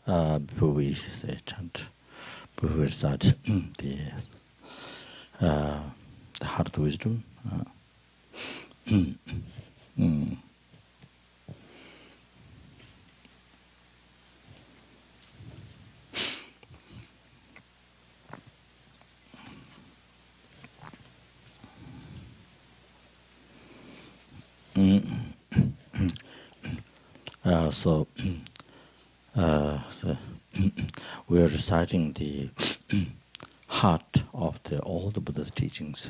before we say chant, before we recite the heart of wisdom. So we're reciting the heart of all the Buddha's teachings.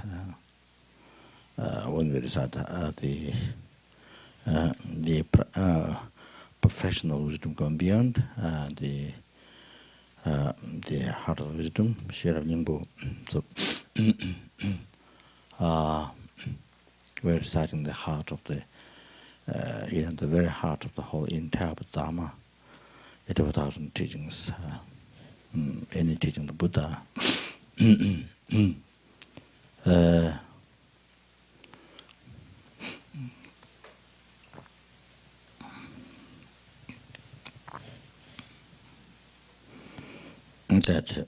When we recite the professional wisdom going beyond, the heart of wisdom, Shira Nyingbo. So we're reciting the heart of the very heart of the whole entire Dharma, 8,000 teachings, any teaching of the Buddha. That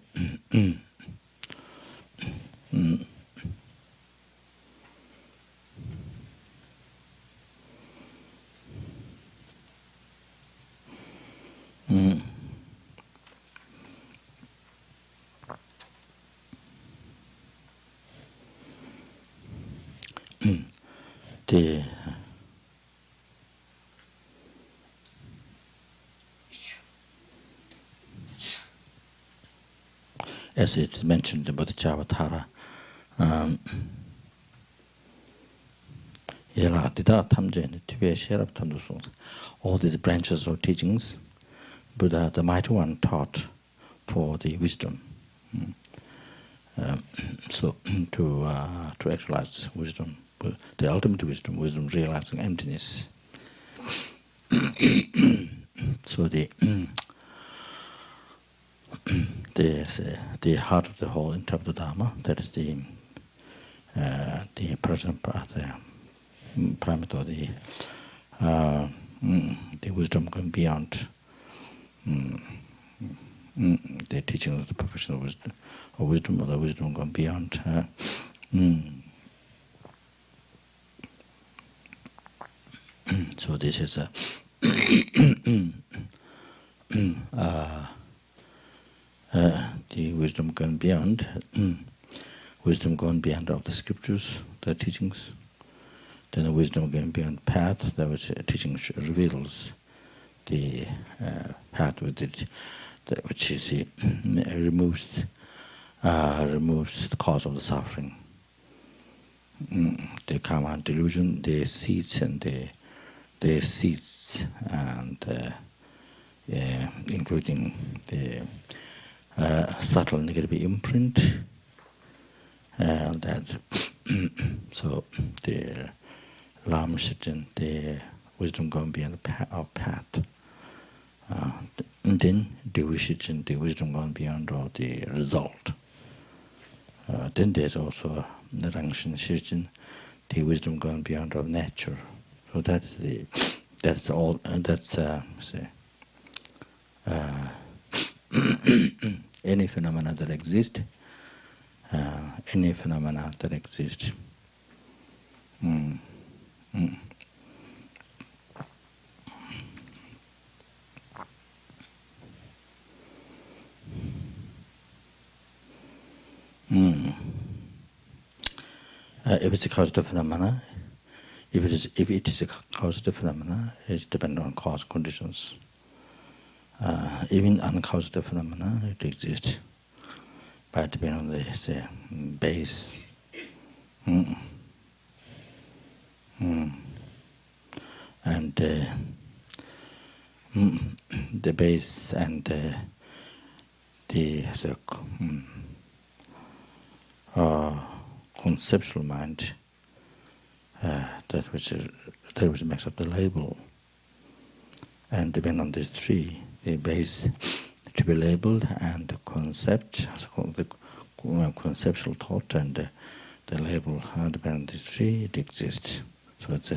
as it is mentioned in Bodhisattva, all these branches of teachings, Buddha, the Mighty One, taught for the wisdom. So to actualize wisdom, the ultimate wisdom, wisdom realizing emptiness. So the heart of the whole entire Dharma, that is the present parameter, the wisdom going beyond the teaching of the professional wisdom, or the wisdom going beyond. So this is the wisdom going beyond, wisdom going beyond of the scriptures, the teachings. Then the wisdom going beyond path, that which teaching reveals the path with it, that which is removes the cause of the suffering, the karma and delusion, the seeds and including the subtle negative imprint, and that so the Lama the wisdom going beyond the path, and then the wisdom going beyond all the result. Then there's also the Rangshin Shijin, the wisdom going beyond of nature. So that's all, and that's any phenomena that exist, if it's a causative phenomena, if it is a causative phenomena, it depends on cause conditions. Even uncausative phenomena, it exists, but depending on the base. And the base and the conceptual mind, that which makes up the label, and depending on these three, the base to be labeled, and the concept, the conceptual thought, and the label, depending on these three, it exists. So it's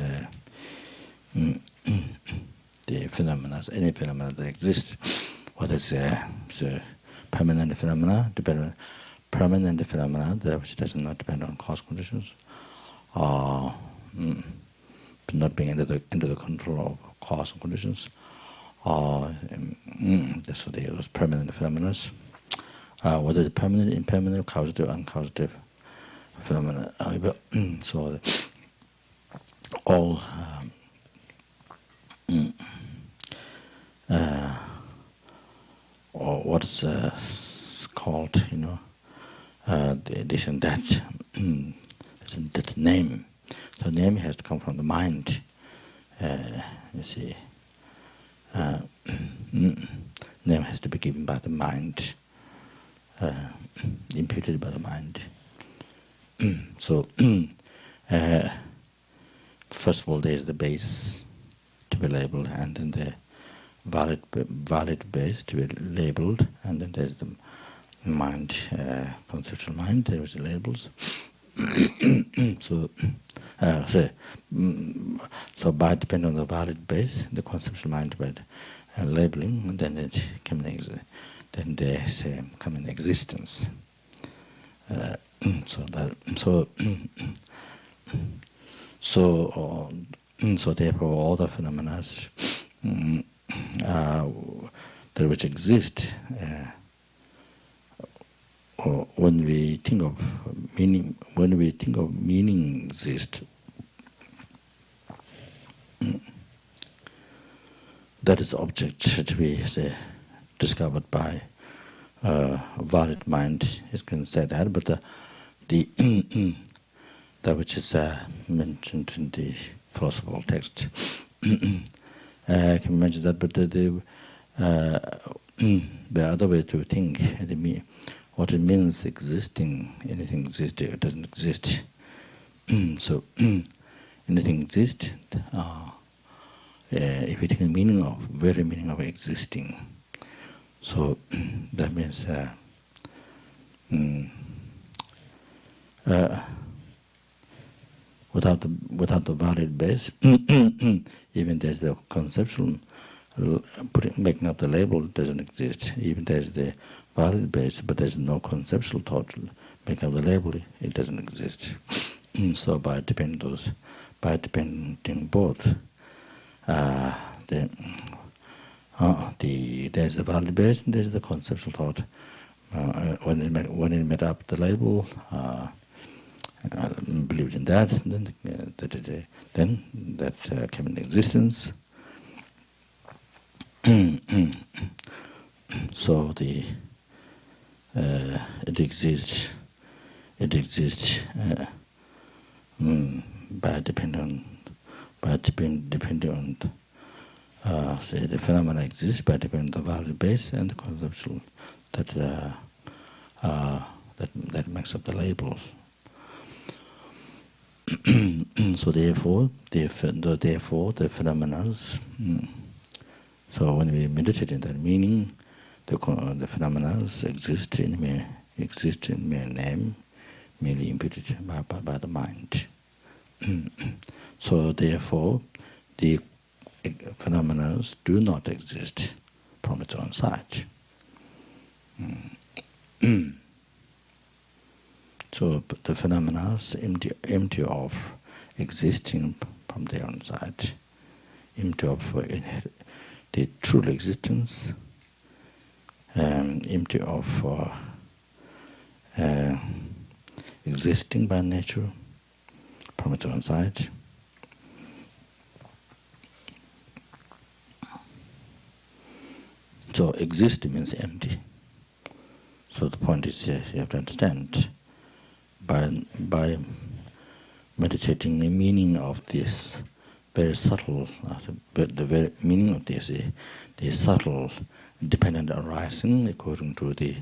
the phenomena, any phenomena that exists, what is the permanent phenomena, permanent phenomena that which does not depend on cause conditions, not being under the control of cause conditions, so those permanent phenomena. What is permanent, impermanent, causative, uncausative phenomena? So all or what's called, this and that, that name. So name has to come from the mind. You see, name has to be given by the mind, imputed by the mind. So, first of all, there's the base to be labeled, and then the valid base to be labeled, and then there's the mind, conceptual mind. There is the labels. So by depending on the valid base, the conceptual mind by labeling, and then it can then there's come in existence. So therefore, all the phenomena that which exist, or when we think of meaning exist, that is the object to be discovered by valid mind. Is can say that, but the that which is mentioned in the philosophical text, I can mention that, but the other way to think, what it means existing, anything exists, it doesn't exist. So anything exists, if you take the very meaning of existing, so that means without the valid base, even there's the conceptual making up the label doesn't exist. Even there's the valid base, but there's no conceptual thought making up the label. It doesn't exist. So by depending both, there's the valid base and there's the conceptual thought. When it made up the label, believed in that, then that came into existence. So it exists by depending on say the phenomena exists by depending on the valid base and the conceptual that makes up the labels. So therefore the phenomena. So when we meditate in that meaning, the phenomena exist in mere name, merely imputed by the mind. So therefore, the phenomena do not exist from its own side. So the phenomena empty of existing from their own side, empty of the true existence, empty of existing by nature from its own side. So existing means empty. So the point is, you have to understand, by meditating the meaning of this very subtle, but the very meaning of this, the subtle dependent arising, according to the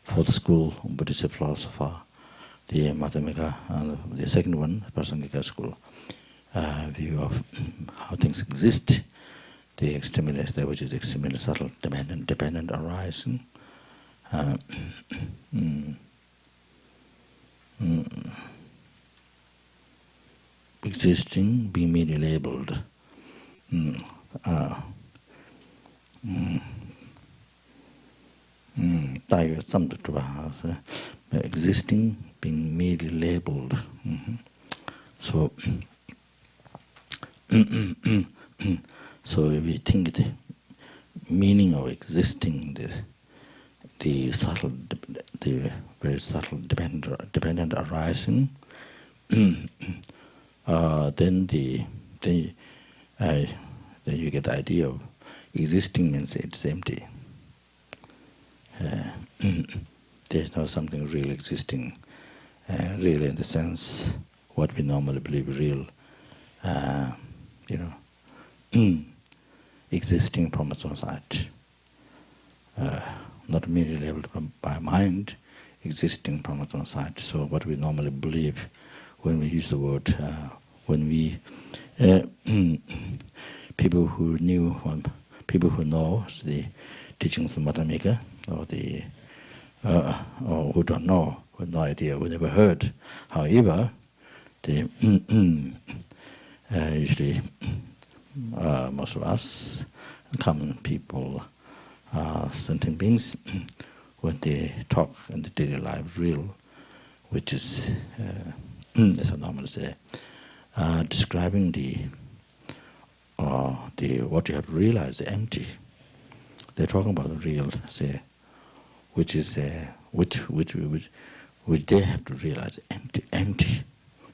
fourth school Buddhist philosopher, the Madhyamika, and the second one, Prasangika school, view of how things exist, the extremely, which is extremely subtle, dependent arising. Existing, being merely labeled, existing being merely labeled. So, so if we think the meaning of existing, the subtle, the very subtle dependent arising, then then you get the idea of existing means it's empty. There's no something real existing, real in the sense what we normally believe real, existing from its own side, not merely labeled by mind, existing from its own side. So what we normally believe when we use the word, when we people who know the teachings of Matamika, or or who don't know, who have no idea, who never heard. However, the usually most of us, common people, sentient beings, when they talk in the daily life, real, which is, as I normally say, describing the what you have to realize, the empty. They're talking about the real, say, which is which they have to realize empty.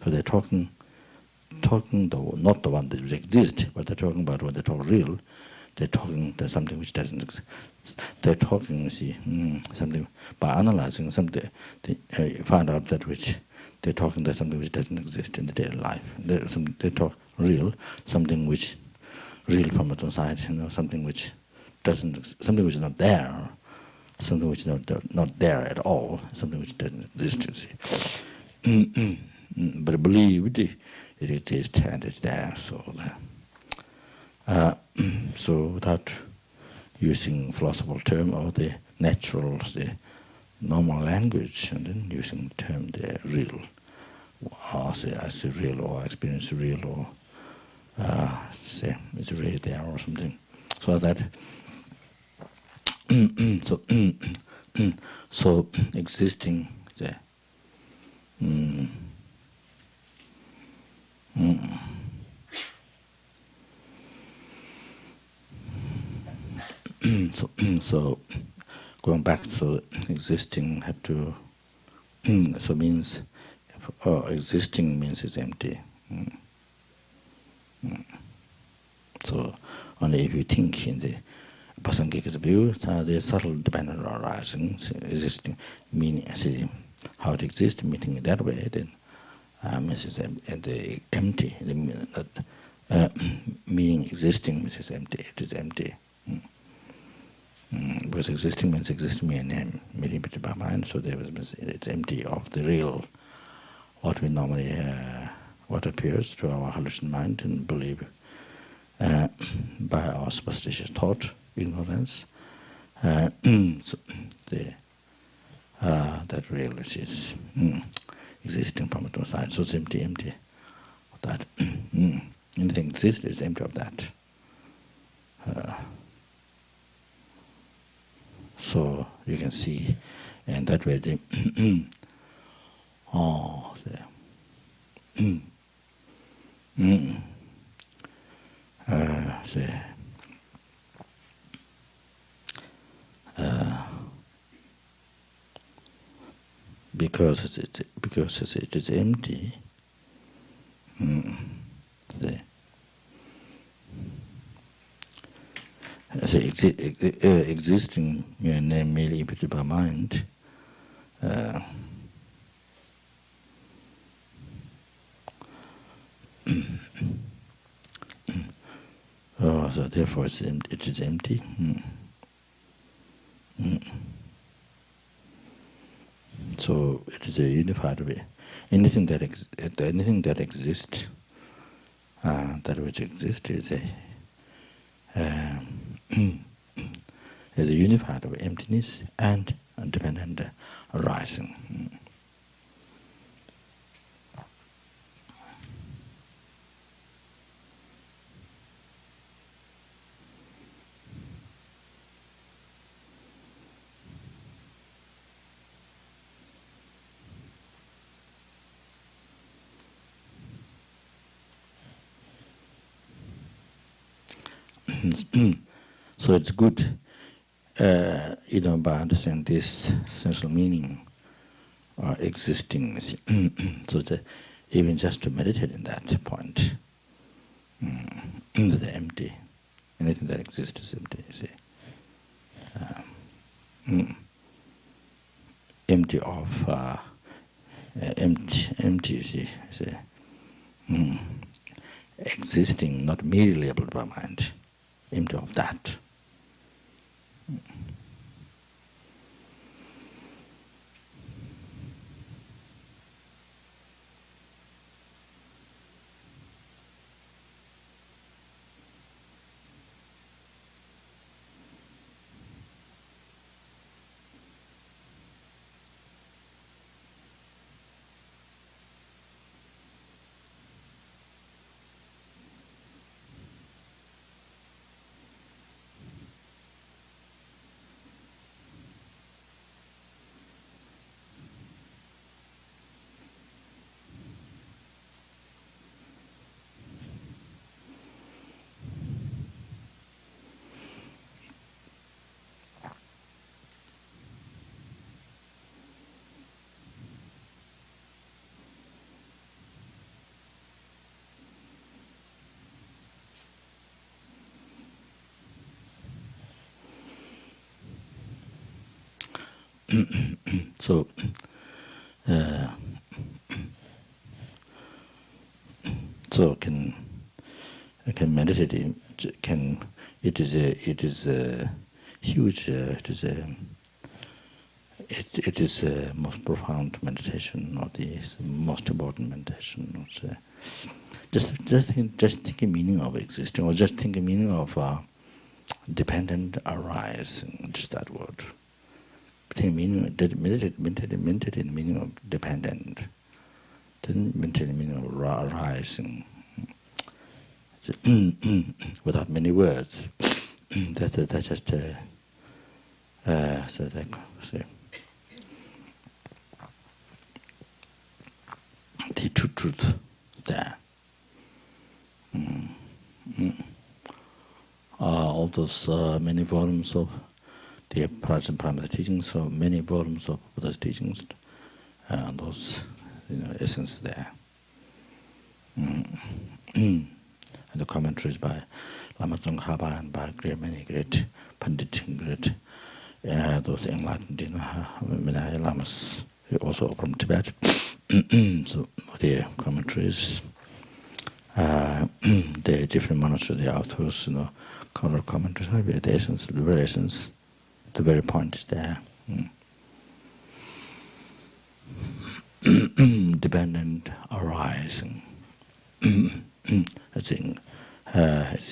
So they're talking not the one that exists, but they're talking about when they talk real. They're talking there's something which doesn't exist. They're talking, you see, something by analyzing something. They find out that which they're talking there's something which doesn't exist in the daily life. They talk real, something which real from its own side, something which something which is not there, something which is not there at all, something which doesn't exist, you see. But believed it exists and it's there. So without using philosophical term or the natural, the normal language, and then using the term the real, or say I see real, or I experience real, or say it's really there or something. So that so existing the so going back, so existing have to so means existing means it's empty. So only if you think in the Pasangika's view, the subtle dependent arising, existing meaning, see how it exists, meaning in that way, then means it's the empty, meaning existing means it's empty, it is empty. Because existing means meaning by mind, so there was it's empty of the real, what we normally, what appears to our hallucinant mind and believe by our superstitious thought, ignorance. So that real is existing from its own side, so it's empty of that. Anything exists is empty of that. So you can see, and that way the because it is empty. Existing merely imputed by mind. So therefore it is empty. So it is a unified way. Anything that exists, that which exists is a unified of emptiness and dependent arising. So it's good, by understanding this essential meaning or existing. So that even just to meditate in that point, the empty, anything that exists is empty. You see, empty of empty. You see. Existing, not merely labeled by mind, empty of that. So, can meditate. It is a huge. It is a most profound meditation, or the most important meditation. Just thinking meaning of existing, or just thinking meaning of dependent arising. Just that word. Think meaning. Meditate in the meaning of dependent. Then meditate in the meaning of arising. Without many words. That's just so that say the true truth there. All those many volumes of the Prajnaparamita teachings, so many volumes of Buddha's teachings, those essence there. And the commentaries by Lama Tsongkhapa and by many great Pandit, great those enlightened many lamas, also from Tibet. So their commentaries, the different monasteries, the authors, color commentaries, the essence, the very essence, the very point is there. Dependent arising. It's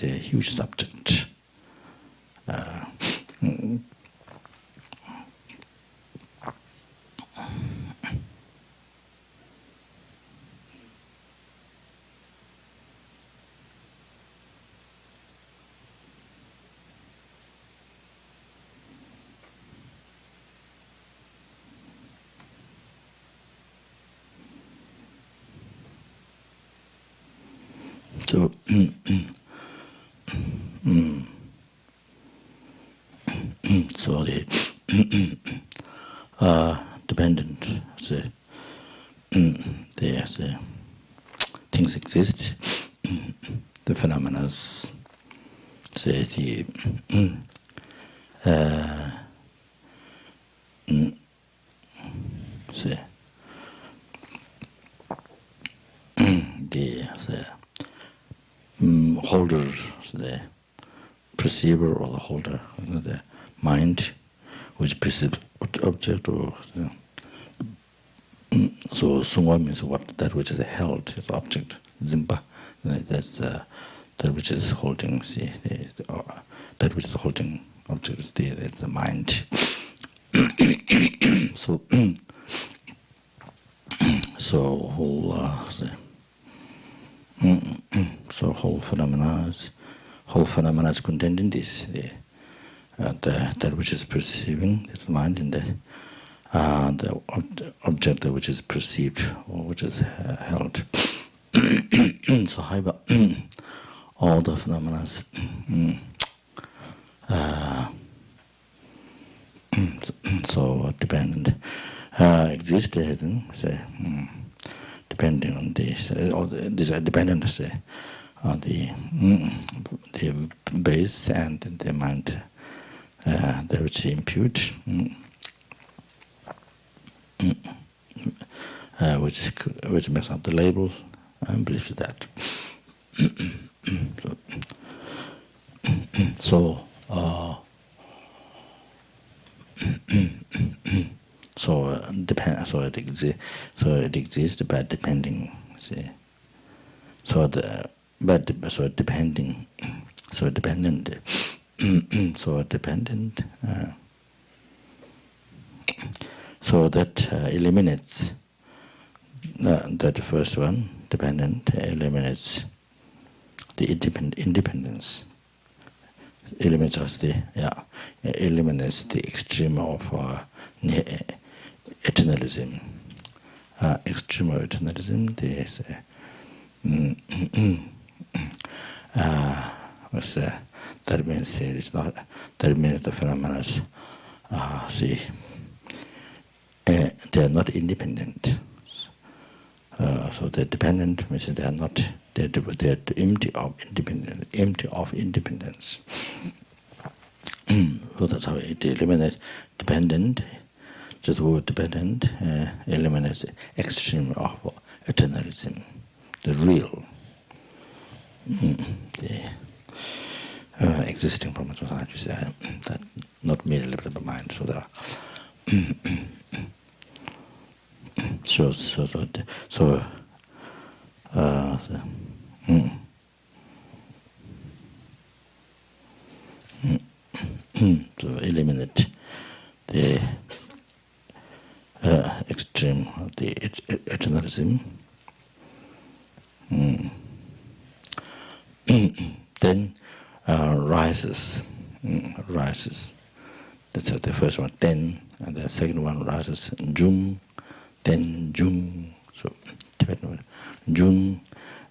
a huge subject. So, so the dependent, the things exist, the phenomena, say the say the holder, the perceiver or the holder, the mind, which perceives object, or so sungwa means what that which is held is object. Zimpa, that's that which is holding. See, that which is holding object is the mind. So whole whole phenomena is contained in this. That which is perceiving is mind, and the object which is perceived or which is held. So however, all the phenomena so dependent existed, say, depending on this, or these are dependent, say, on the base and the mind that which impute, which makes up the label and believes that. So it exists. So it exists by depending. See, so dependent. So dependent. So that eliminates that first one. Dependent eliminates the independence. Eliminates the extreme of eternalism. Extreme of eternalism. That means it's not. That means the phenomena, they are not independent. So they're dependent means they are not. They're empty of independence. So that's how it eliminates dependent. Just the word dependent eliminates the extreme of eternalism, the real, the existing from society, that not merely limited by mind. So there are so eliminate the extreme of the eternalism. Then rises. That's the first one, ten, and the second one rises, jung, ten, jung. So Tibetan word, jung,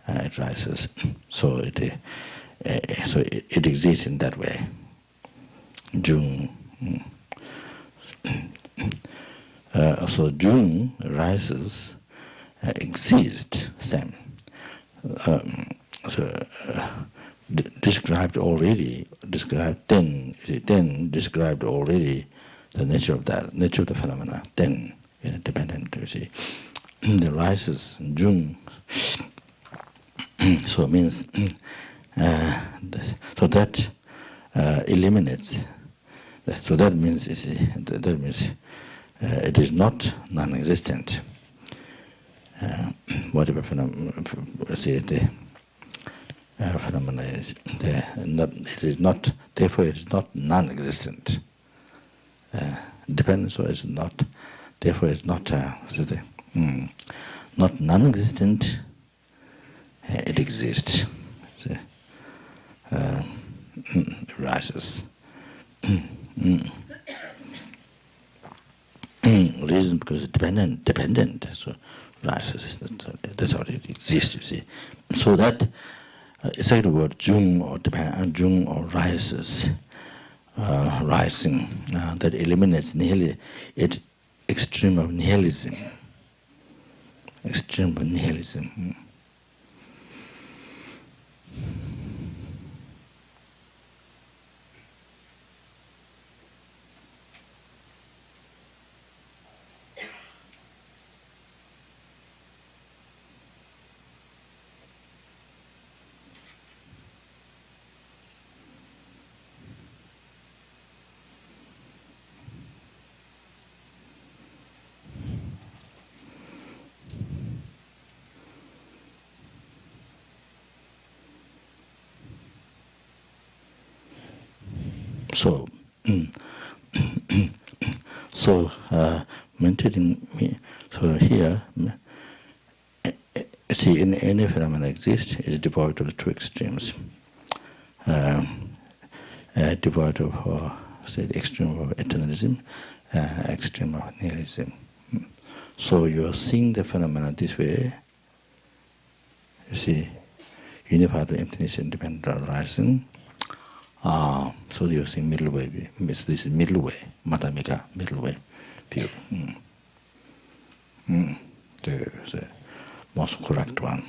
it rises. So it exists in that way. Jung. So jung rises, exists, same. Described then described already the nature of the phenomena, then dependent, you see. The rises, jung, so it means, so that eliminates, so that means, you see, it is not non-existent. Whatever phenomena, see, the phenomena is not. It is not. Therefore, it is not non-existent. Dependence is not. Therefore, it's not. Not non-existent. It exists. It rises. Reason because it's dependent. So rises. That's how it exists. You see. So that. Second word, jung or rises, rising, that eliminates extreme of nihilism. Extreme of nihilism. Meditating. So here, see, in any phenomena exists is devoid of the two extremes. Devoid of, the extreme of eternalism, extreme of nihilism. So you are seeing the phenomena this way. You see, unified emptiness, independent arising. So you're saying middle way. This is middle way, Madhamika, middle way view. The most correct one.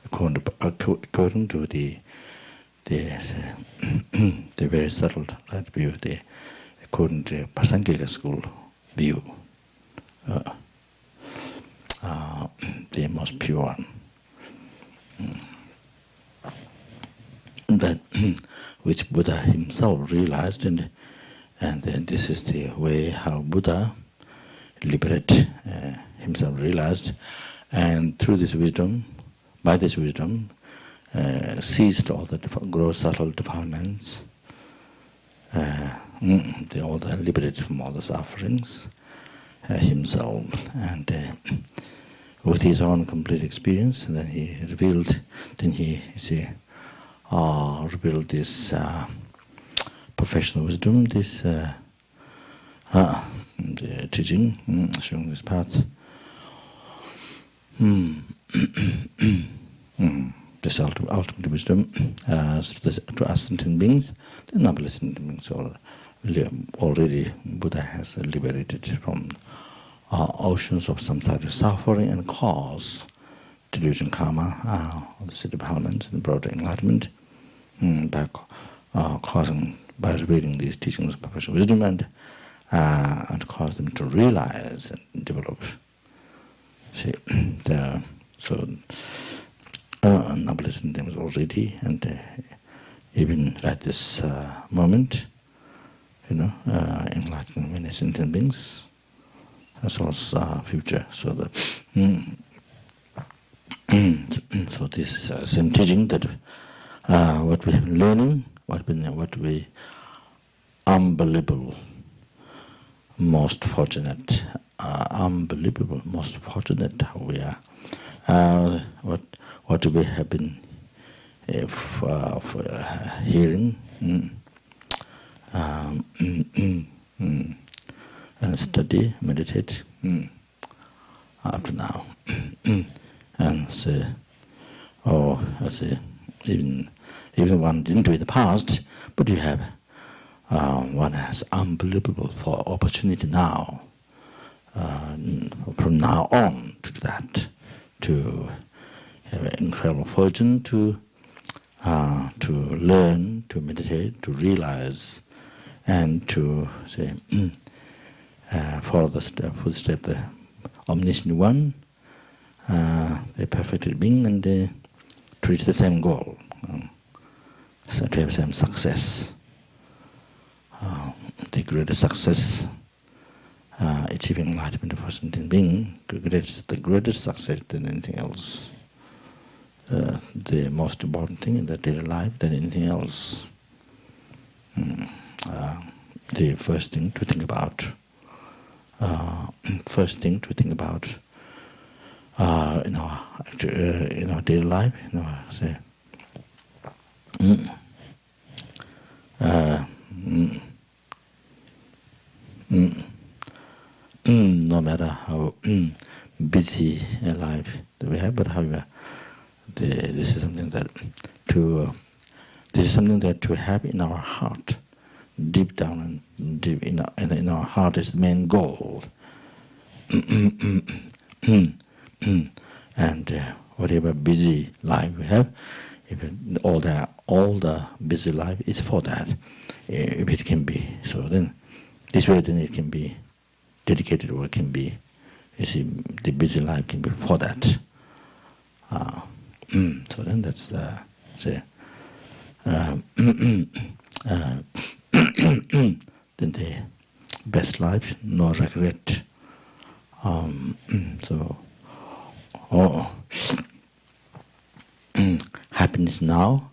According to the very subtle right view, according to Pasangika school view, the most pure one. That which Buddha himself realized, and this is the way how Buddha liberated himself realized, and through this wisdom, by this wisdom, ceased all the gross subtle defilements, they all liberated from all the sufferings himself, and with his own complete experience, and then he revealed, revealed this professional wisdom, this the teaching, showing this path. This ultimate wisdom to us sentient beings, the noble sentient beings, already Buddha has liberated from oceans of samsara suffering and cause, delusion, karma, the city development and broader enlightenment, by revealing these teachings of professional wisdom and cause them to realize and develop. See, noble sentient already, and even at this moment, enlightening many sentient beings, as well as future. So so this same teaching that what we have been learning, what we unbelievable, most fortunate, unbelievable, most fortunate we are. What we have been hearing and study, meditate up to now, and say, I say, even one didn't do it in the past, but you have one has unbelievable for opportunity now, from now on to do that, to have an incredible fortune to learn, to meditate, to realize, and to say, follow the footstep, the omniscient one, the perfected being, and to reach the same goal, so to have the same success, the greatest success, achieving enlightenment of a sentient being, the greatest success than anything else. The most important thing in the daily life than anything else. The first thing to think about. In our daily life, say. No matter how busy a life that we have, but however, this is something that to have in our heart, deep down and deep in our heart is the main goal. And whatever busy life we have, if all the busy life is for that, if it can be so, then this way then it can be dedicated, or it can be, you see, the busy life can be for that. So then that's say then the best life, no regret. Happiness now,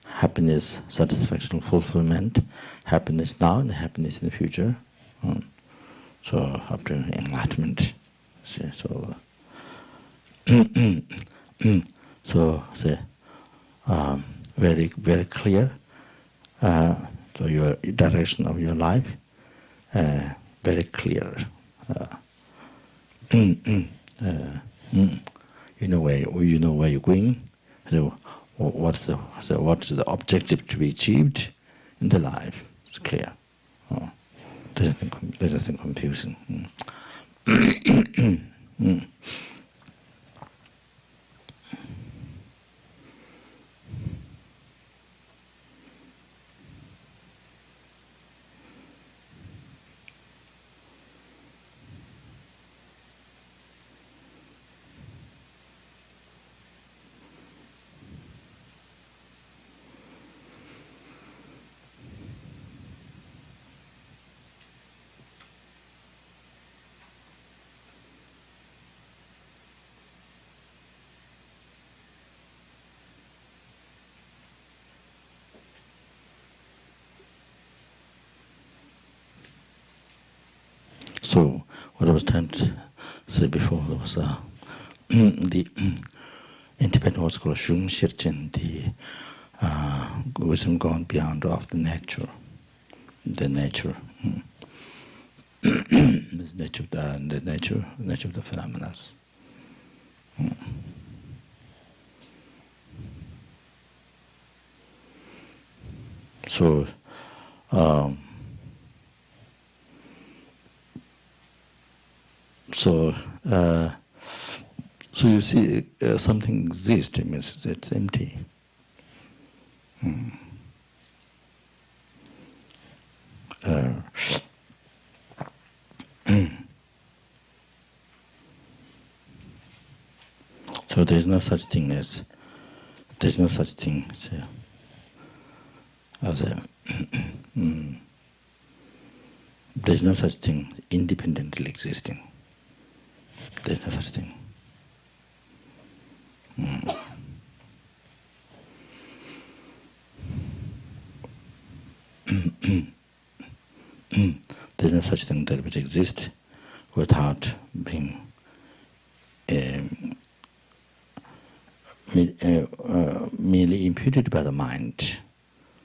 happiness, satisfaction, fulfillment, happiness now and happiness in the future. So up to enlightenment. See, so so say very, very clear. So your direction of your life, very clear. You know where you're going. So what is the objective to be achieved in the life. It's clear. Oh, there's nothing confusing. So, what I was trying to say before was the independent what's called Shung Shirchen, the wisdom gone beyond of the nature. The nature. The nature of the phenomena. So, so you see, something exists. It means it's empty. So there's no such thing as there's no such thing independently existing. There's no such thing. There's no such thing that which exists without being merely imputed by the mind.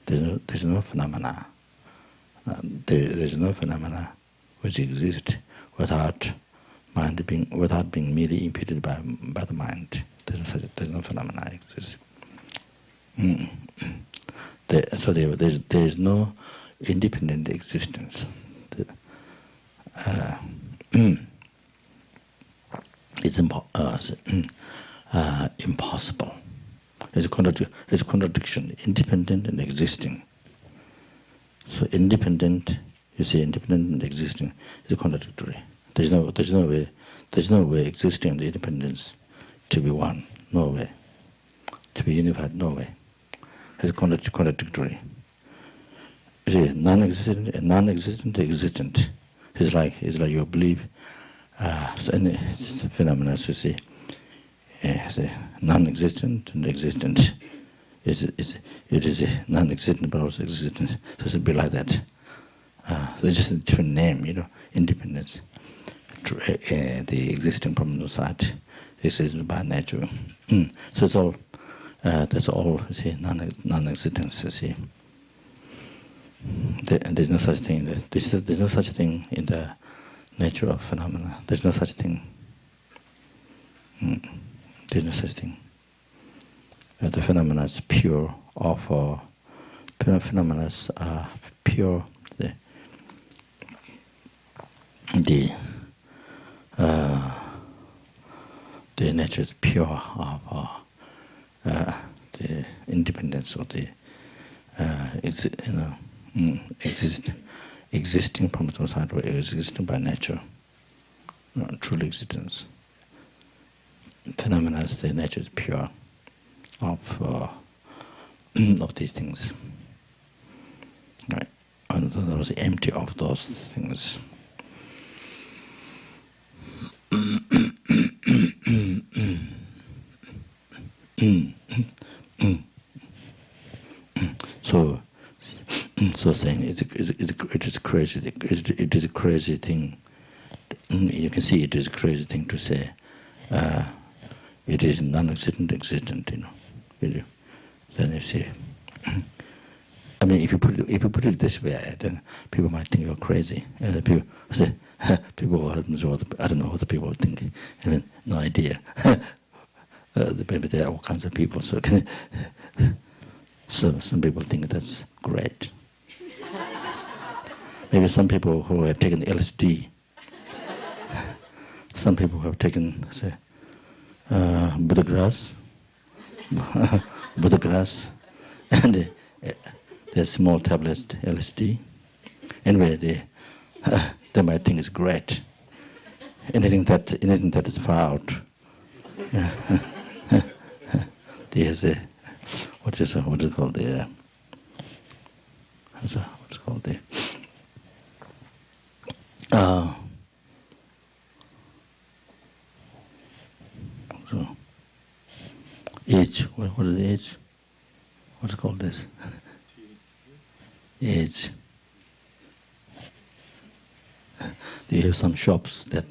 There's no phenomena. There's no phenomena which exist without being merely imputed by the mind. There's no phenomena exist. So there's no independent existence. It's impossible. It's a contradiction. Independent and existing. So independent, you say independent and existing is contradictory. There's no way existing and independence to be one. No way. To be unified. No way. It's contradictory. You see, non-existent and existent. It's like you believe. So any phenomena, you see, non-existent and existent. It is non-existent but also existent. So it's a bit like that. It's just a different name, independence. The existing from the side exists by nature. So it's all. That's all. You see, non-existence. You see, there's no such thing. There's no such thing in the nature of phenomena. There's no such thing. There's no such thing. The phenomena is pure. Phenomena are pure. The nature is pure of the independence of the existing from the side, existing by nature, truly existence. Phenomena, the nature is pure of these things, right? And those empty of those things. So saying it is crazy. It is a crazy thing. You can see it is a crazy thing to say. It is non-existent, existent. Then you see. I mean, if you put it this way, then people might think you're crazy. And people say, I don't know what the people think. I mean, no idea. maybe there are all kinds of people, so so some people think that's great. Maybe some people who have taken LSD, some people who have taken, say, Buddha grass, and there's small tablets LSD. Anyway, they might think it's great. Anything that is far out. There's a what is it called the what's it called the so age. What is the age? What's it called this? Age. Do you have some shops that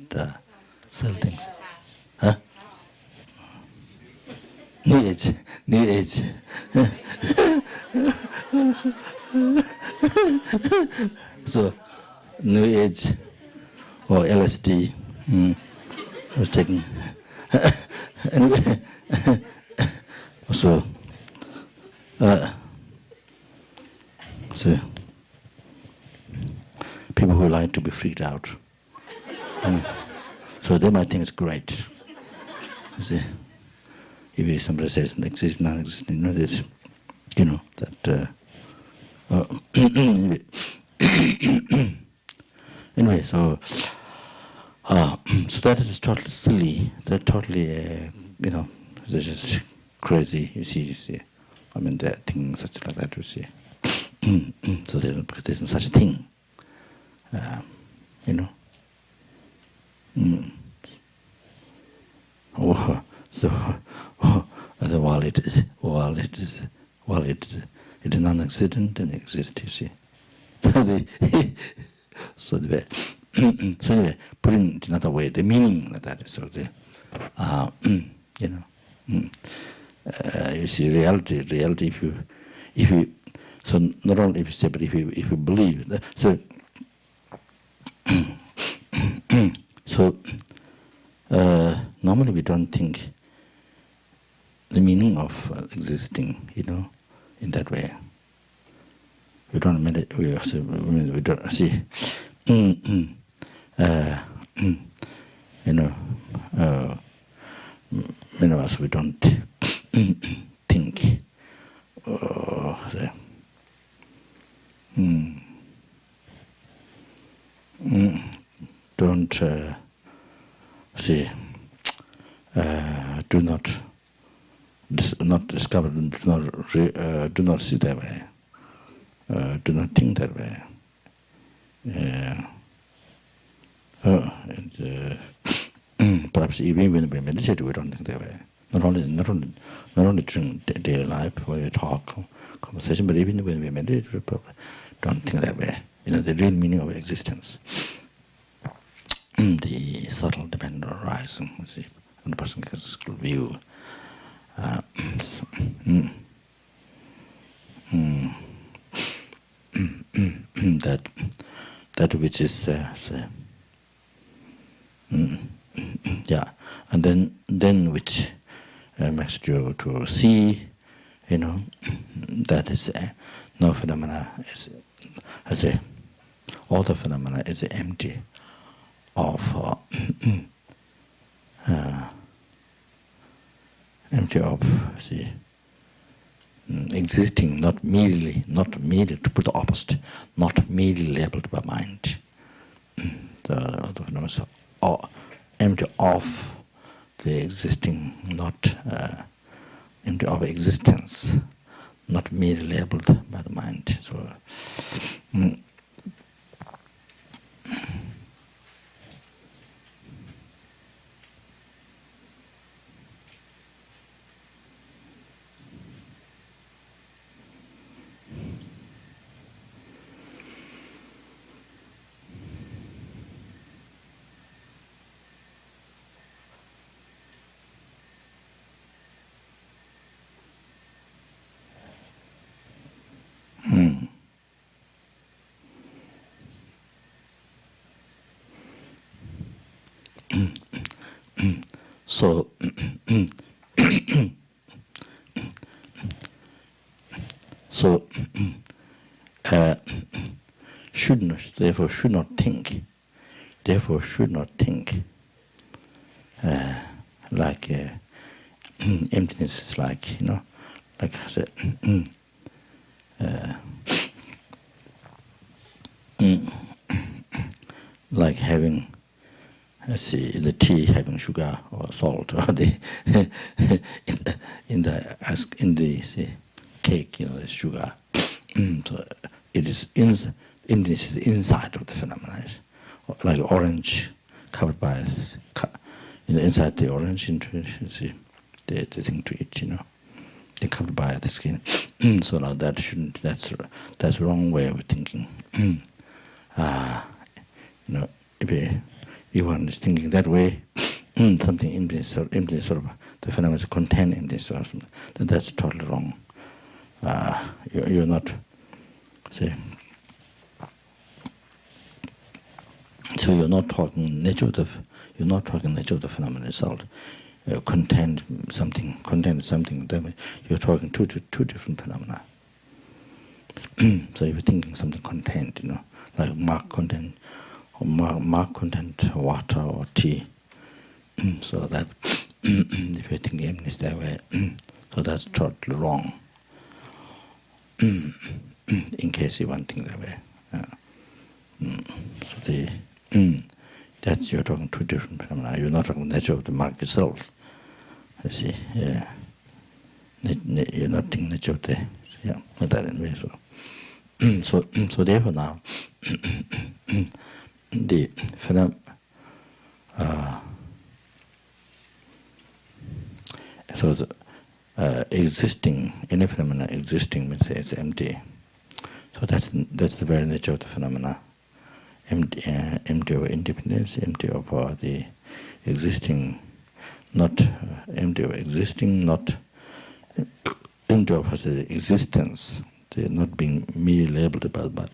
sell things? Huh? New age. So, new age or LSD was taken. Anyway, so people who like to be freaked out, so they might think it's great. You see, if somebody says exist, non-existent, this, that. Anyway, so that is totally silly. That totally, it's just crazy. You see. I mean, there are things such like that. You see. So there's no such thing. While it is non-existent and exists, you see. So anyway, putting it another way, the meaning like that. So you see, reality. If you, so not only if you say, but if you believe. So normally we don't think the meaning of existing, in that way. We don't meditate. We don't see. Many of us we don't think. Don't see. Do not discover. Do not see that way. Do not think that way. Perhaps even when we meditate, we don't think that way. Not only during daily life when we talk, conversation, but even when we meditate, we probably don't think that way. The real meaning of existence, the subtle dependent arising. When the person gets a view. That which is and then which makes you to see, that is no phenomena is, all the phenomena is empty of existing, not merely to put the opposite, not merely labeled by mind. The phenomena are empty of the existing, not empty of existence, not merely labeled by the mind. So. So, So therefore should not think. Therefore should not think like emptiness is like, like I said, like having, see, the tea having sugar or salt, or the in the see, cake, the sugar. So it is emptiness is inside of the phenomena, like orange covered by, inside the orange, see, the thing to eat, they're covered by the skin. So now that shouldn't. That's wrong way of thinking. If one is thinking that way, something emptiness sort of the phenomena contain emptiness or something, then that's totally wrong. You're not, say. So you're not talking nature of the phenomenon itself. Contains something. Then you're talking two different phenomena. So if you're thinking something contained, like mark content water or tea. So that if you're thinking emptiness that way, so that's totally wrong. In case you want to think that way. So that's, you're talking two different phenomena. You're not talking nature of the mark itself. You see, yeah. You're not thinking nature of the, that in way. So therefore now, the phenomena, so the existing, any phenomena existing means it's empty. So that's the very nature of the phenomena. Empty of independence, empty of the existing, not empty of existing, not empty of the existence. They're not being merely labeled about, but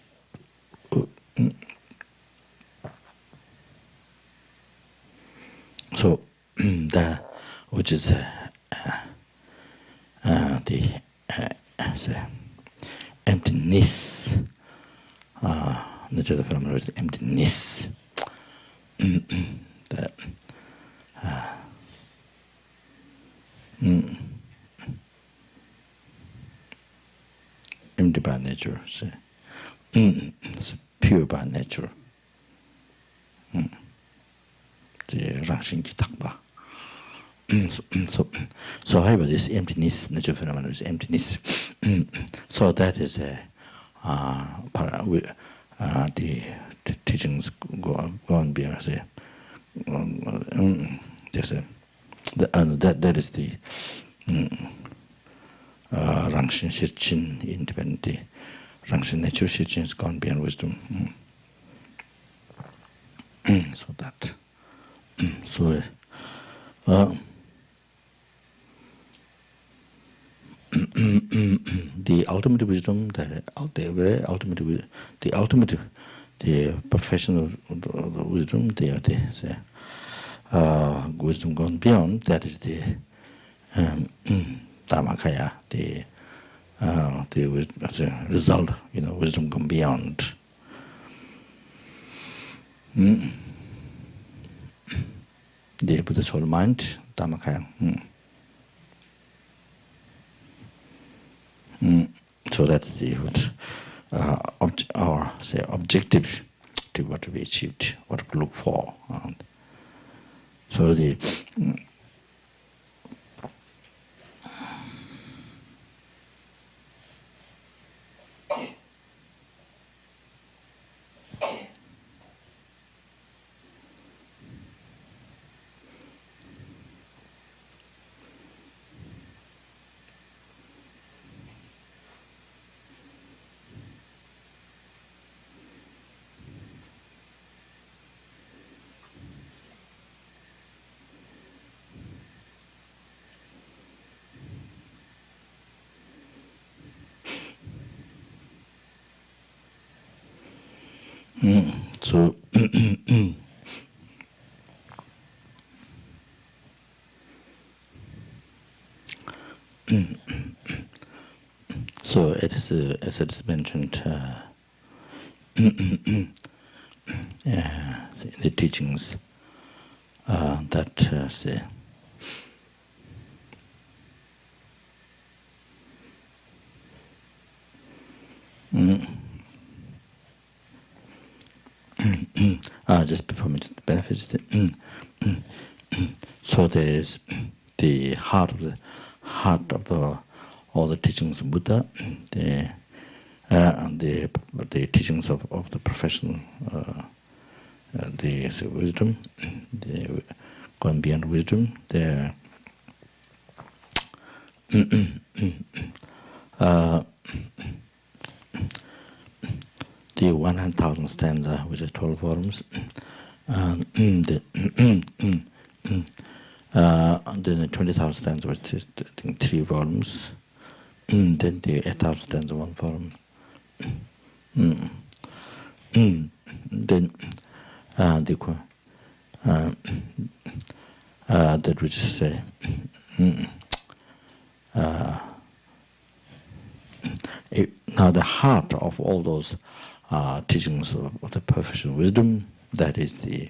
so that which is the emptiness. Nature of the phenomenon is emptiness. Empty by nature. It's pure by nature. So however, this emptiness, nature of phenomenon is emptiness. So that is the teachings go on beyond. That is the Rangshin Shirchin independent. Rangshin nature Shirchin has gone beyond wisdom. So that. So the ultimate wisdom, the professional wisdom, the wisdom gone beyond, that is the Dhammakaya, the result, wisdom gone beyond. The Buddha's whole mind, Dhammakaya. So that's the objective to what to be achieved, what to look for. So the so So it is, as it is mentioned in the teachings, that say, just before mentioning the benefits, so there is the heart of all the teachings of Buddha, the teachings of the professional, the wisdom, the going beyond wisdom, the the 100,000 stanza, which is 12 volumes, then the 20,000 stanza, which is I think 3 volumes, then the 8,000 stanza, 1 volume, then that which is now the heart of all those teachings of the perfection wisdom, that is the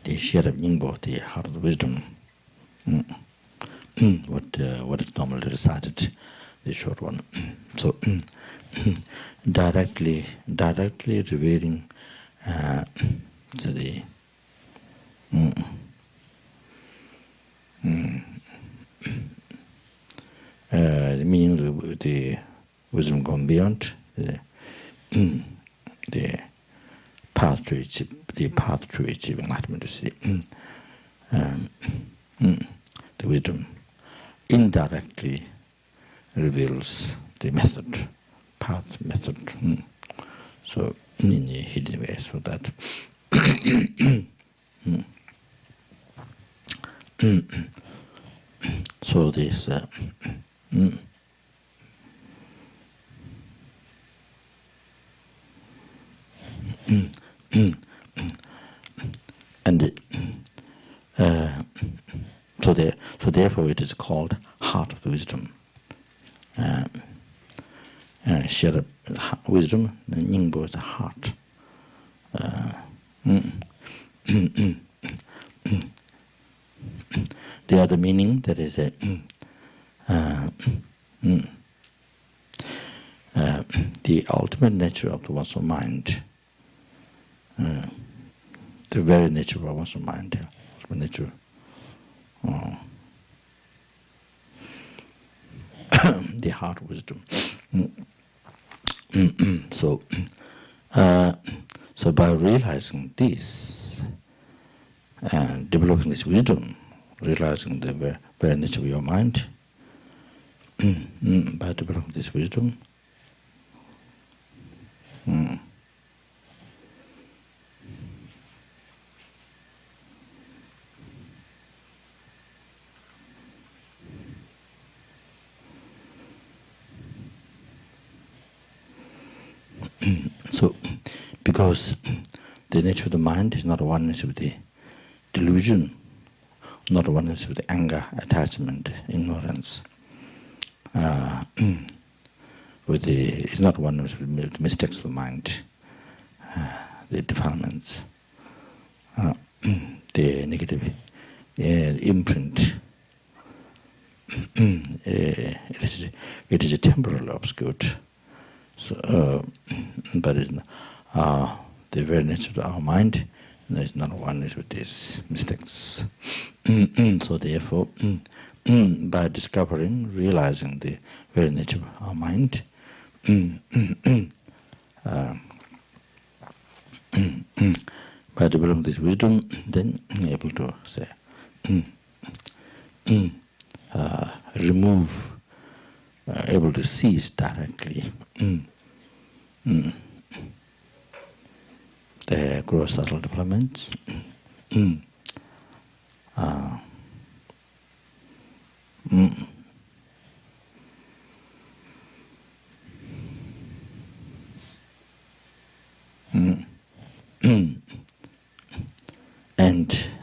Sherab Nyingbo, the heart of the wisdom, what is normally recited, the short one. So directly revealing to the the meaning of the wisdom gone beyond, the path to achieving enlightenment. You see, the wisdom indirectly reveals the method, path method. So in a hidden way, so that so this. And so therefore it is called heart of the wisdom. Share wisdom, the Nyingbo is the heart. The other meaning, that is the ultimate nature of the one's mind, the very nature of one's mind, ultimate nature. The heart of wisdom. So by realizing this and developing this wisdom, realizing the very nature of your mind, by developing this wisdom, so because the nature of the mind is not oneness with the delusion, not oneness with the anger, attachment, ignorance. It's not oneness with the mistakes of the mind, the defilements, the negative imprint. It is a temporarily obscured. So, but it's the very nature of our mind. There is not oneness with these mistakes. So therefore, by discovering, realizing the very nature of our mind, by developing this wisdom, then able to say, remove, able to seize directly the gross subtle developments, and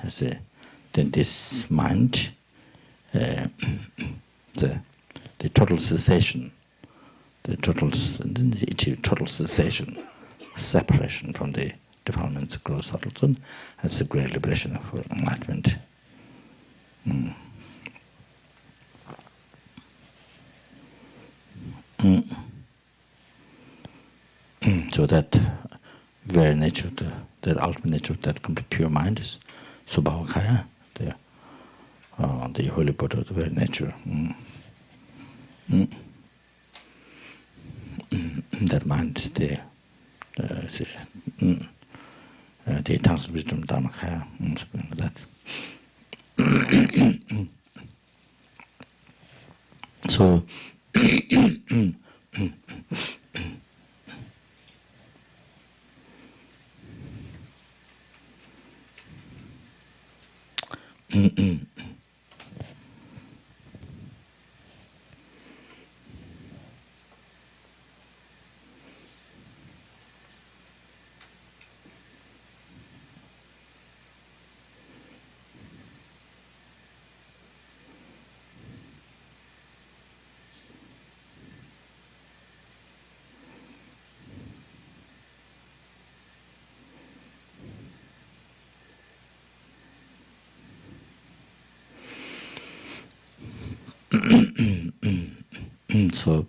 I say, then this mind the total cessation, achieve total cessation, separation from the defilements of gross subtlety, that's the great liberation of enlightenment. So that very nature, that ultimate nature of that complete pure mind is Subhavakaya, the holy Buddha, the very nature. That mind, the eternal wisdom, Dharmakaya, that. So, so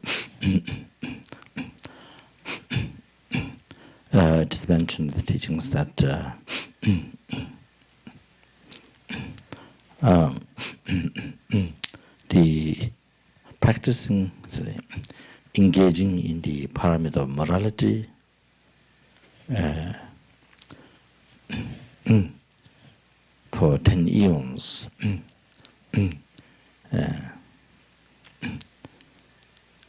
just mentioned the teachings that the practicing, engaging in the parameter of morality for 10 eons,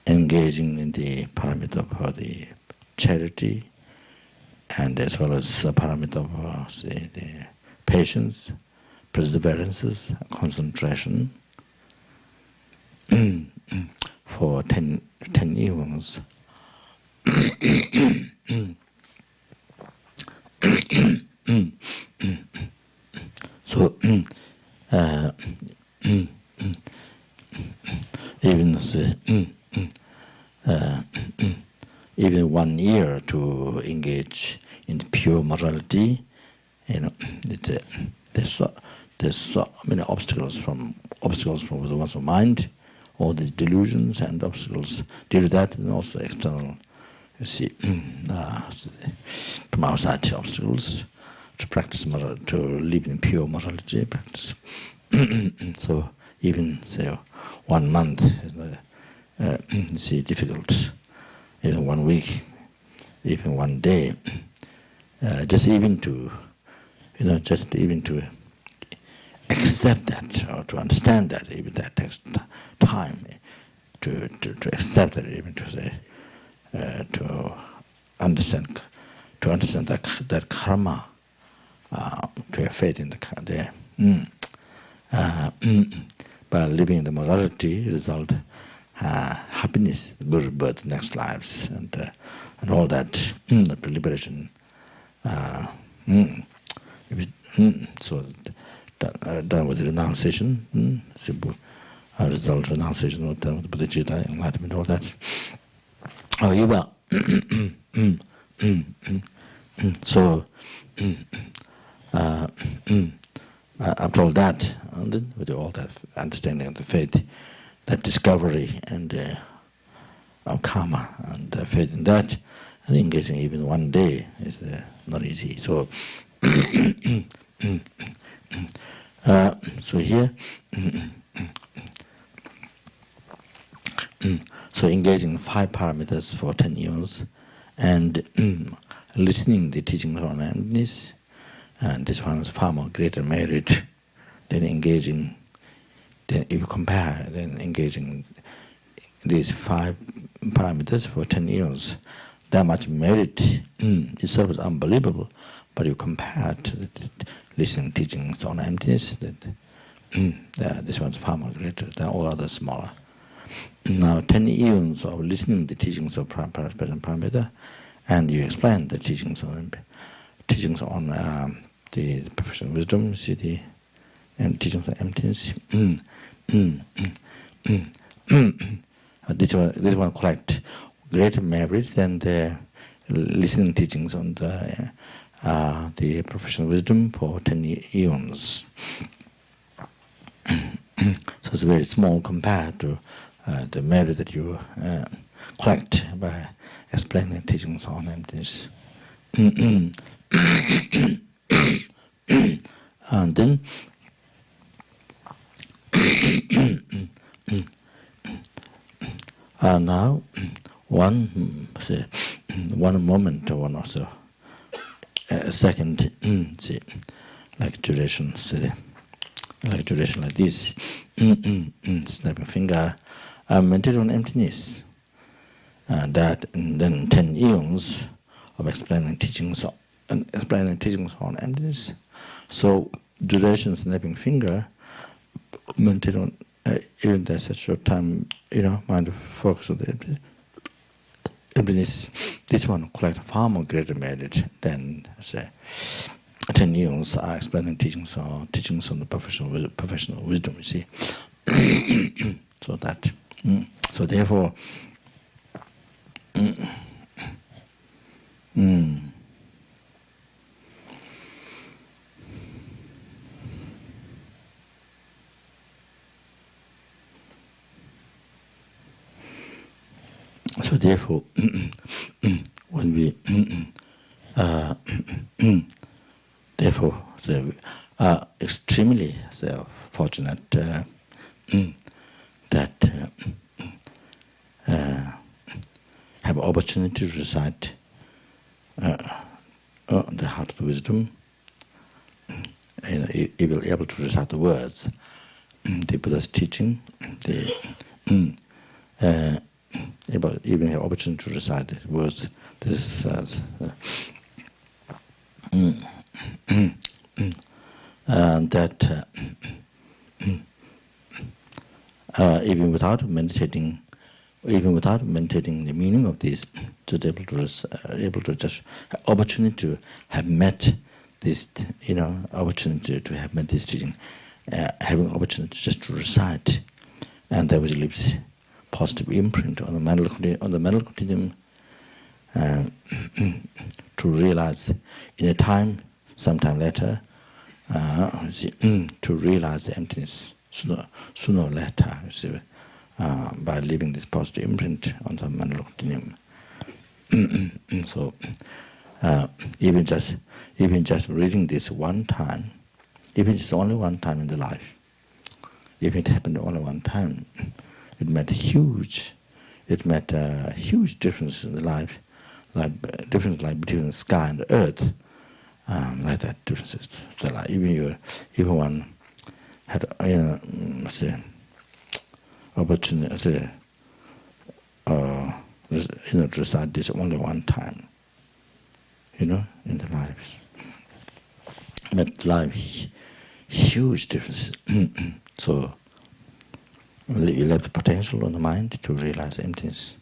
engaging in the parameter for the charity, and as well as a parameter of the patience, perseverances, concentration, for 10 eons. So even 1 year to engage in pure morality, there's so many obstacles from the one's mind, all these delusions and obstacles due to that, and also external, from outside obstacles to practice to live in pure morality practice. So even say 1 month is difficult. Even 1 week, even 1 day, just even to accept that or to understand that, even that takes time to accept that, even to say to understand that karma, to have faith in the by living in the morality result happiness, good birth, next lives, and all that, the liberation. So done with the renunciation, result renunciation, done with Buddhajita, enlightenment, all that. Oh, Yuba. So after all that, and with all that understanding of the faith, that discovery and of karma and faith in that, and engaging even 1 day is not easy. So, so here, so engaging 5 parameters for 10 years, and listening the teachings on emptiness, and this one is far more greater merit than engaging. Then if you compare, then engaging these 5 parameters for 10 years, that much merit itself is unbelievable. But you compare to the listening teachings on emptiness, that this one's far more greater than all others smaller. Now 10 eons of listening the teachings of present parameter, and you explain the teachings on the perfection of wisdom, and teachings on emptiness. This one collect great merit and listening teachings on the professional wisdom for 10 eons. So it's very small compared to the merit that you collect by explaining teachings on emptiness. And then now one moment or one or so second like duration like this snapping finger meditate on emptiness that and then 10 eons of explaining teachings on emptiness. So duration snapping finger meditate on even that such short time, mind focus on the emptiness. This one collect far more greater merit than say 10 years are explaining teachings on the professional wisdom. You see, so that so therefore. So therefore, when we therefore so are extremely fortunate that have opportunity to recite the heart of wisdom. Able to recite the words, the Buddha's teaching, even have opportunity to recite the words. This and that even without meditating the meaning of this, just able to just opportunity to have met this, opportunity to have met this teaching, having opportunity just to recite, and that which leaves positive imprint on the mental continuum, to realize in a time, sometime later, to realize the emptiness sooner or later, by leaving this positive imprint on the mental continuum. So even just reading this one time, even it's only one time in the life, if it happened only one time, it made huge difference in the life, like difference like between the sky and the earth, like that differences. So like even one had opportunity, to recite this only one time, in the lives. But life, huge differences. So you have the potential on the mind to realize emptiness.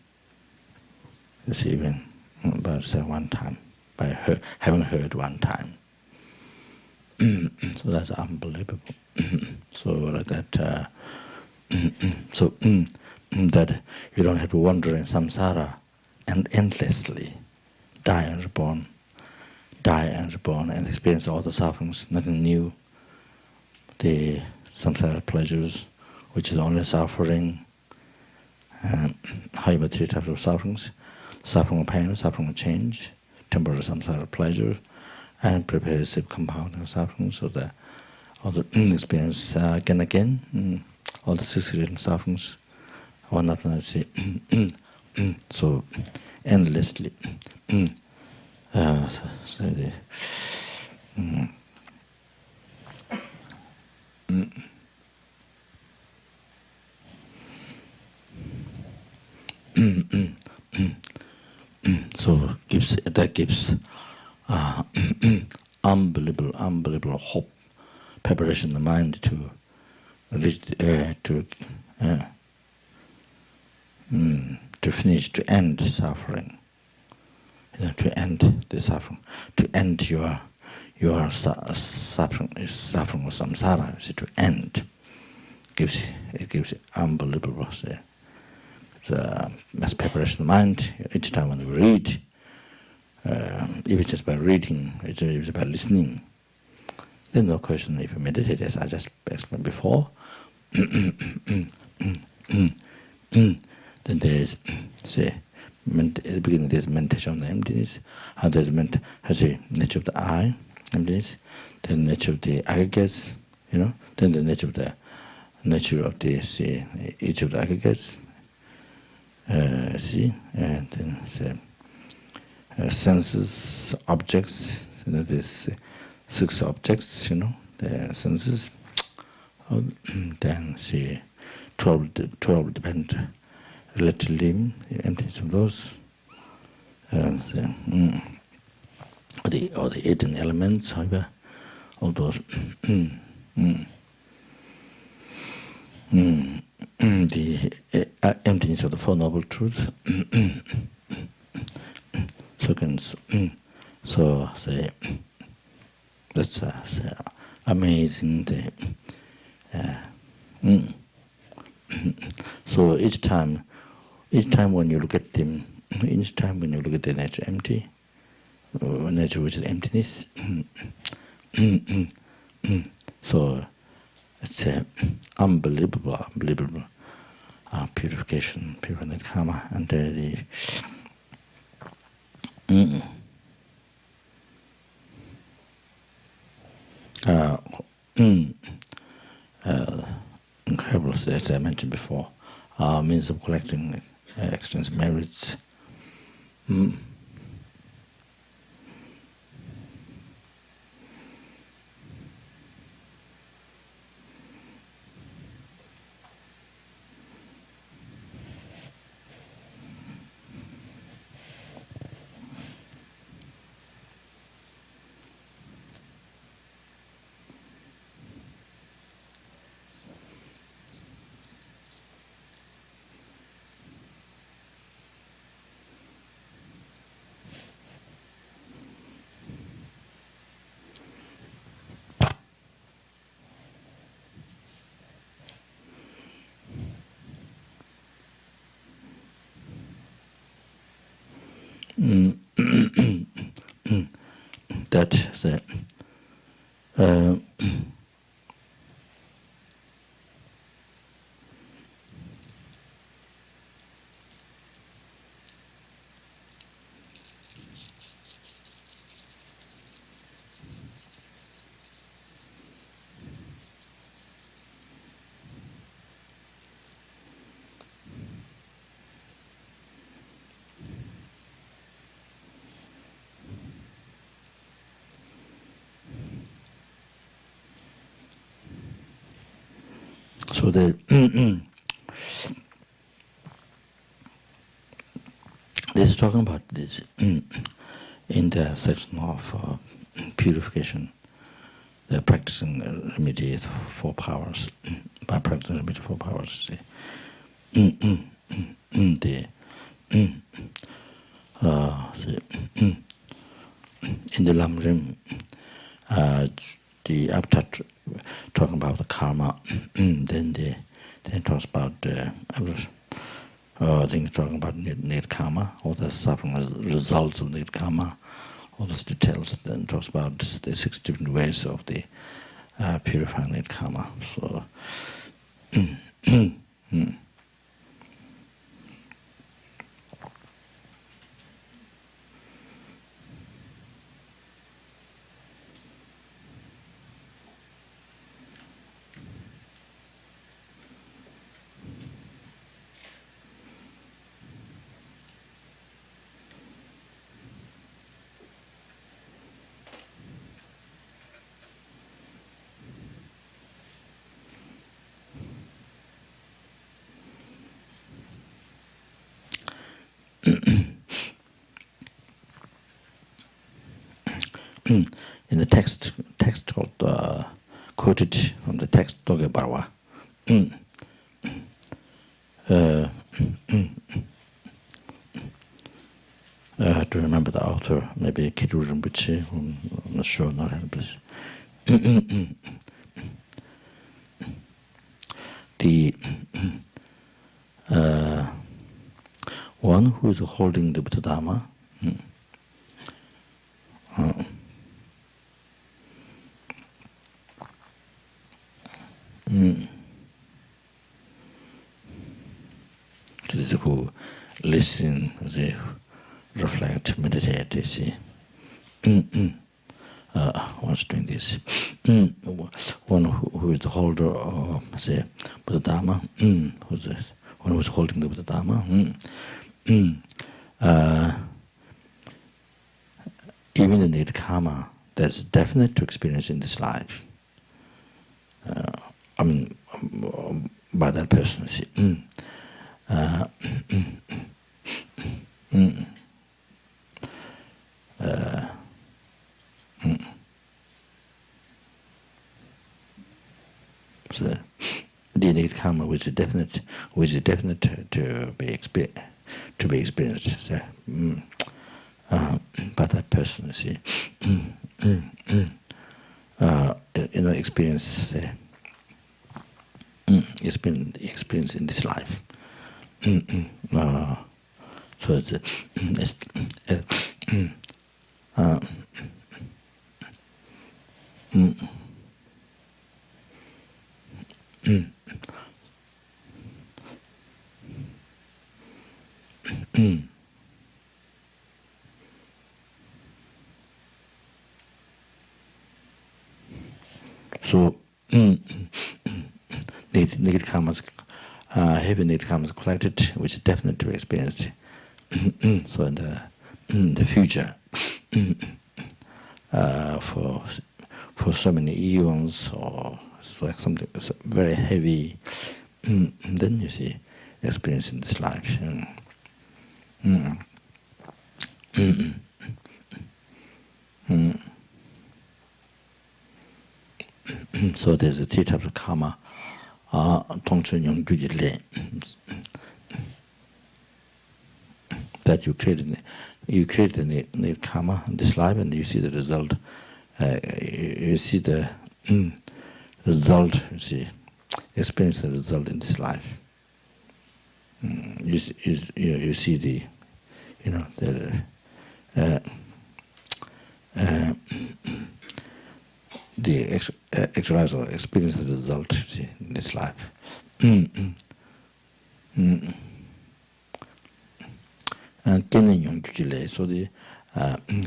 You see, even by saying one time, by having heard one time. So that's unbelievable. So like that. So that you don't have to wander in samsara and endlessly die and reborn, and experience all the sufferings, nothing new. The samsara pleasures, which is only suffering, how about 3 types of sufferings: suffering of pain, suffering of change, temporary samsara pleasure, and pervasive compounding suffering. So that all the experience again, all the 6 hidden sufferings, one after another. So endlessly. So that gives unbelievable hope, preparation in the mind to reach, to finish, to end suffering, to end the suffering, to end your suffering of samsara, to end, gives unbelievable the mass preparation of mind. Each time when we read, even just by reading, it's by listening. There's no question if you meditate, as I just explained before. Then there's, say, at the beginning there's meditation on the emptiness. There's has the nature of the I, emptiness. Then the nature of the aggregates, Then the nature of the say, each of the aggregates. And then say, senses, objects. There's 6 objects, the senses. Then see 12 depend relatively the emptiness of those. Or the 18 elements, however, all those. The emptiness of the Four Noble Truths. So say that's amazing. So each time when you look at them, the nature empty, nature which is emptiness. So it's unbelievable purification, pure karma under the incredible, as I mentioned before, means of collecting extensive merits. That's it. So this is talking about this in the section of purification. They're practicing remedy 4 powers. By practicing remedy 4 powers, in the Lam the after talking about the karma, then talks about things talking about need karma, all the suffering as results of need karma, all those details. Then talks about the 6 different ways of the purifying need karma. So. In the text called quoted from the text Doge Barwa. I have to remember the author, maybe Kiru Rinpoche, I'm not sure, not 100%. the one who is holding the Buddha Dharma, who listen, they reflect, meditate, you see. One's doing this. One who is the holder of, say, Buddha Dharma, who's this? One who's holding the Buddha Dharma. Even the need karma, that's definite to experience in this life. By that person, see. So the innate karma, which is definite to be experienced. So, by that person, see. Experience, say, experience in this life. So so negative karmas, heavy negative karmas collected, which is definite to experience. So in the future, for so many eons or so like something very heavy, then you see experience in this life. So there's a three types of karma. That you create the karma in this life, and you see the result. You see the result. You see, experience the result in this life. You see the, the exercise or experience the result, you see, in this life. And so the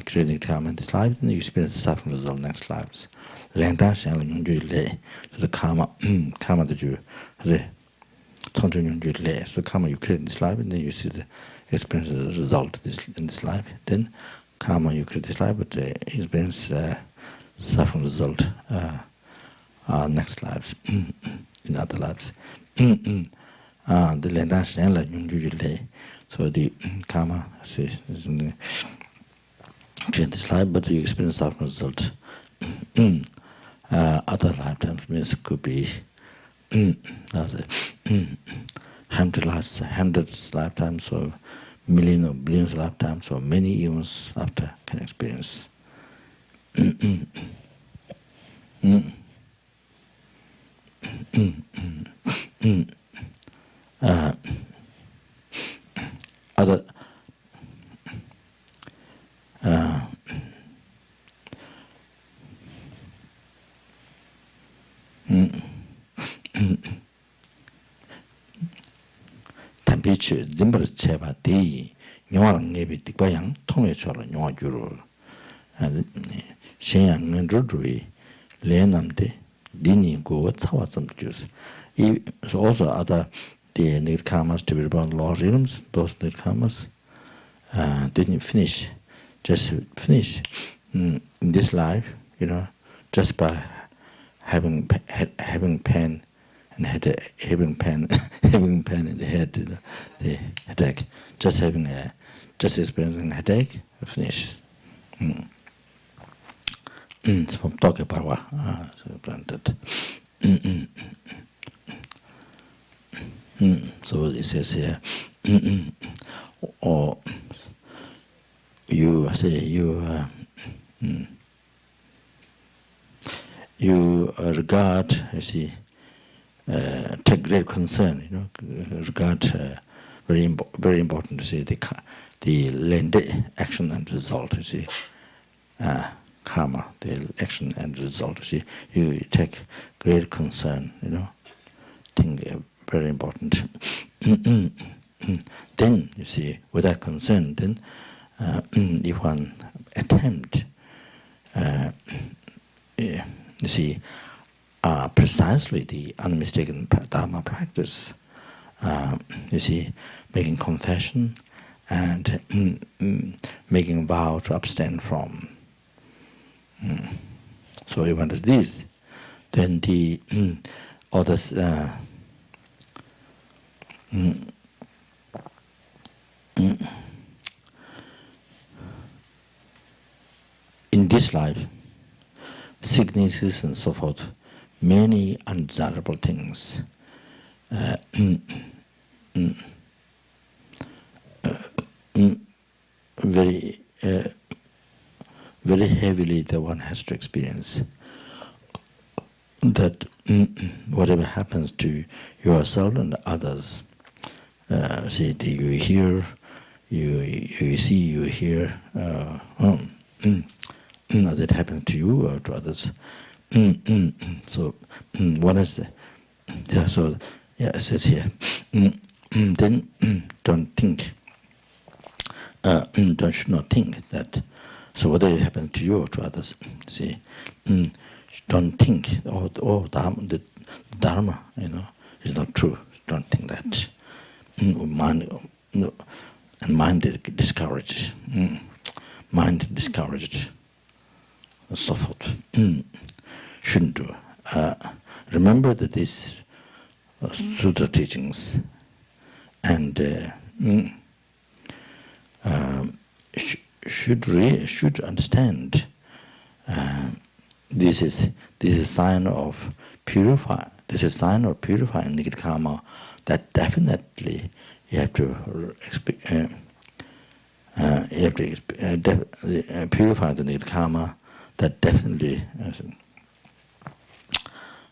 creating karma in this life, and you experience the suffering result next lives. So the karma that you so the karma you create in this life, and then you see the experience the result in this life. Then karma you create this life, but the experience suffering result next lives, in other lives. So the karma is in this life, but you experience suffering result. Other lifetimes means could be hundreds lifetimes, or million or billions lifetimes, or many eons after can experience. Other 담비치 짐버 체바 데 녀랑 네비 딕바양 통해처럼 녀주를 신양은 주주의 레남데 니니고 차와점 주스. Also other the negative karmas to be reborn lost realms, those negative karmas didn't finish, just finish in this life, just by having pain and headache, having pain in the head, the headache, just experiencing headache, finish. It's from Tokyo Parwa, so planted. So it says here, or you say you regard, you see, take great concern, regard very important to see the lende action and result. You see, karma, the action and result. You see, you take great concern. Think very important. Then you see, with that concern, then if one attempt, you see, precisely the unmistaken Dharma practice, you see, making confession and making vow to abstain from. So if one does this, then the others in this life, sicknesses and so forth, many undesirable things very very heavily that one has to experience. That whatever happens to yourself and others, see, you hear, you see, you hear, that happens to you or to others. So one is, so it says here, then don't think, should not think that, so whatever happens to you or to others, see, don't think, the Dharma, is not true. Don't think that. Mind discouraged. Mind discouraged. And so forth. Shouldn't do. Remember that these sutra teachings and should understand. This is a sign of purify. This is a sign of purifying negative karma. That definitely you have to purify the negative karma. That definitely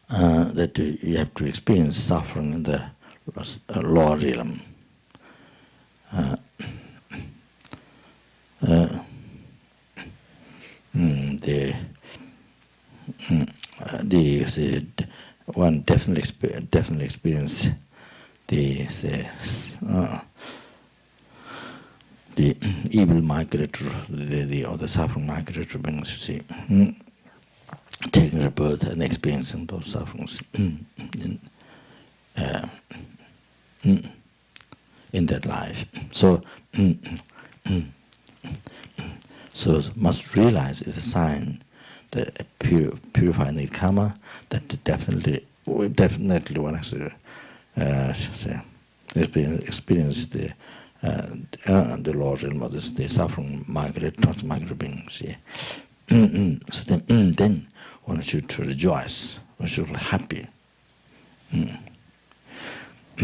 that you have to experience suffering in the lower realm. One definitely experience the evil migrator, or the suffering migrator beings, you see, taking rebirth and experiencing those sufferings in that life. So, so must realize it's a sign that purifying the karma, that definitely one has to experience the Lord realm, the suffering transmigratory beings. Yeah. So then one should rejoice, one should be happy.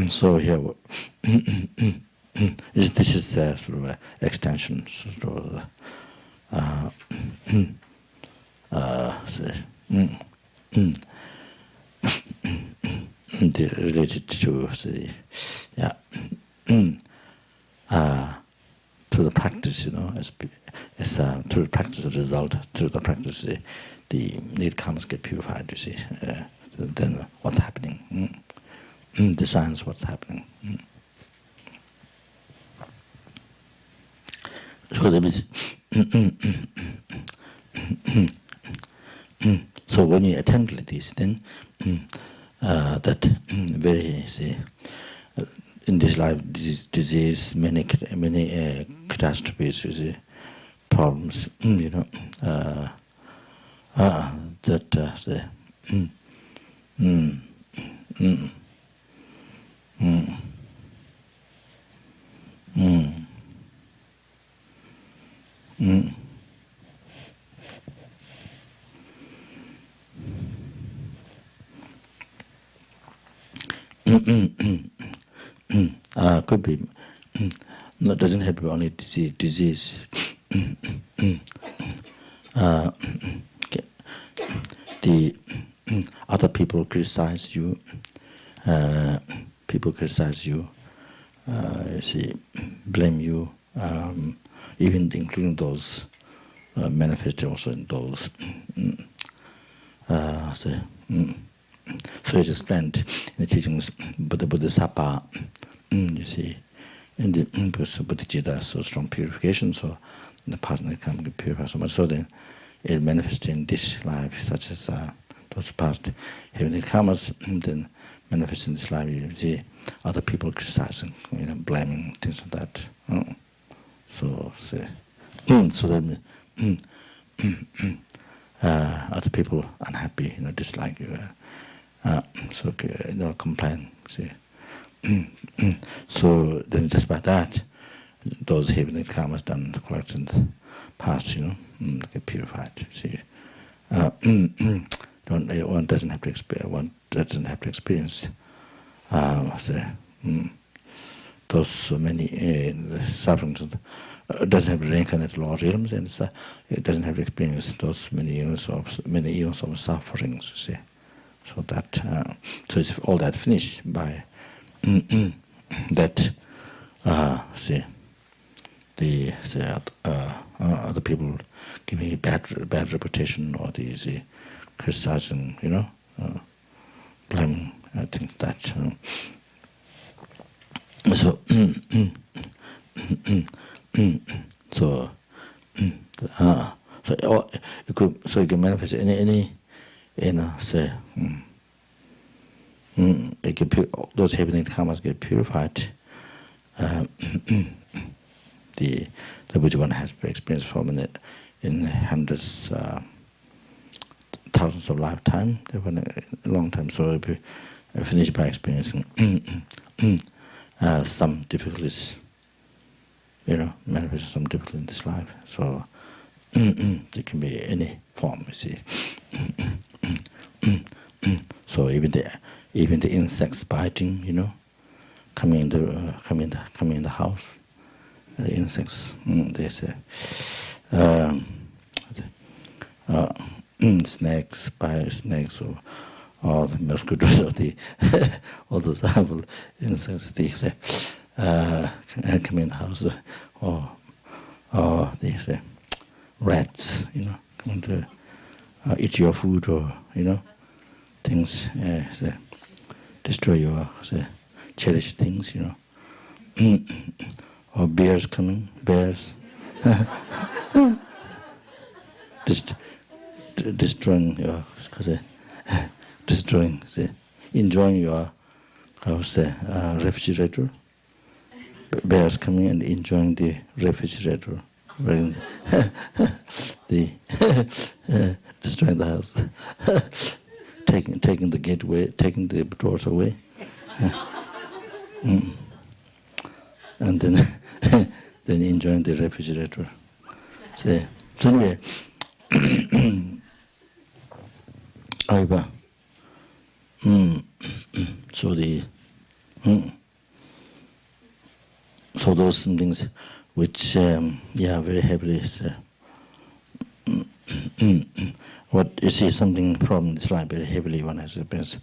So here, this is sort of an extension, sort of related to to the practice, as through the practice of result, through the practice, the need karmas get purified. You see, then what's happening? The science, what's happening? So there is. So when you attempt like this, then that very in this life, disease, many catastrophes, you see, problems, could be, no, doesn't have to be only disease. The other people criticize you, people criticize you, blame you, even including those manifested also in those. So it's explained in the teachings, Bodhisattva, you see, in the Bodhicitta, so strong purification, so the person can be purified so much, so then it manifests in this life, such as those past heavenly karmas, then manifest in this life. You see other people criticizing, blaming, things like that. So that other people unhappy, dislike you, complain. See. So then, just by that, those heavenly karmas done correct in the past, get purified. See. One doesn't have to experience. One doesn't have to experience. Those many sufferings. Doesn't have reincarnated Lord realms, and it doesn't have to experience those many years of sufferings. See, so that so it's all that finished by that. Other people giving bad reputation, or these criticizing, blaming, things like that. So you can manifest any those heavenly karmas get purified. The which one has experienced from in hundreds, thousands of lifetime, a long time. So if you finish by experiencing some difficulties, manifest some difficulty in this life. So it can be any form, you see. So even the insects biting, coming in the house. The insects, they say, snakes, snakes, or the mosquitoes, or all those harmful insects, they say, come in the house, or they say, rats, come to eat your food, or things, destroy your cherished things, or bears coming, destroying your, enjoying your, refrigerator. Bears coming and enjoying the refrigerator, destroying the house, taking the gateway, taking the doors away, and then enjoying the refrigerator. So anyway, so those things which very heavily. What you see, something from this life very heavily one has experienced,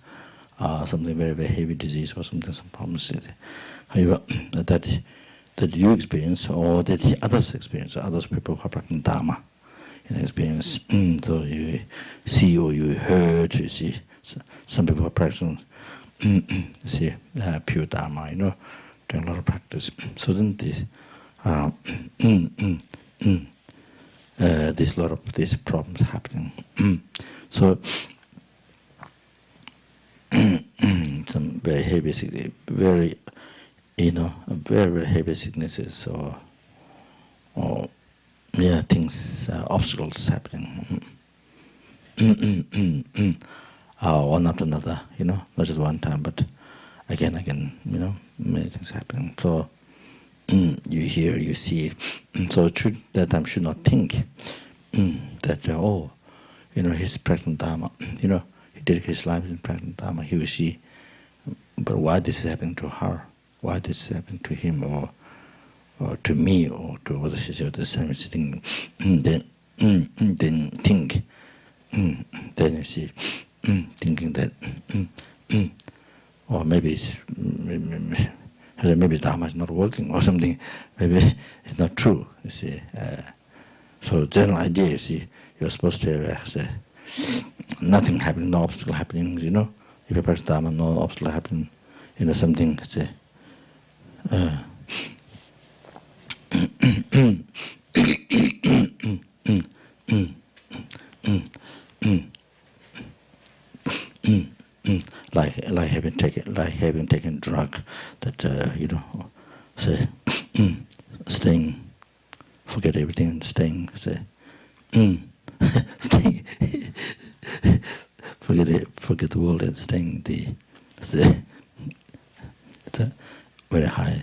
something very very heavy disease or something, some problems. However, that you experience or that others experience, others people who are practicing Dharma, experience. So you see or you heard, you see some people are practicing, pure Dharma, doing a lot of practice. So then there's a lot of these problems happening. So some very heavy, very very heavy sicknesses or things, obstacles happening. One after another, not just one time, but again, many things happening. So you hear, you see. So that time should not think that he's practicing Dharma. He dedicates his life in practicing Dharma. He or she. But why this is happening to her? Why this is happening to him or to me or to other sisters, the same thing? Then think. Then you see, thinking that or maybe maybe Dharma is not working or something. Maybe it's not true. You see. So general idea, you see, you're supposed to have nothing happening, no obstacle happening. You know, if you practice Dharma, no obstacle happening. You know, something. Say. Like having taken drug that you know, say staying, forget everything and staying, say staying, forget the world and staying say it's a very high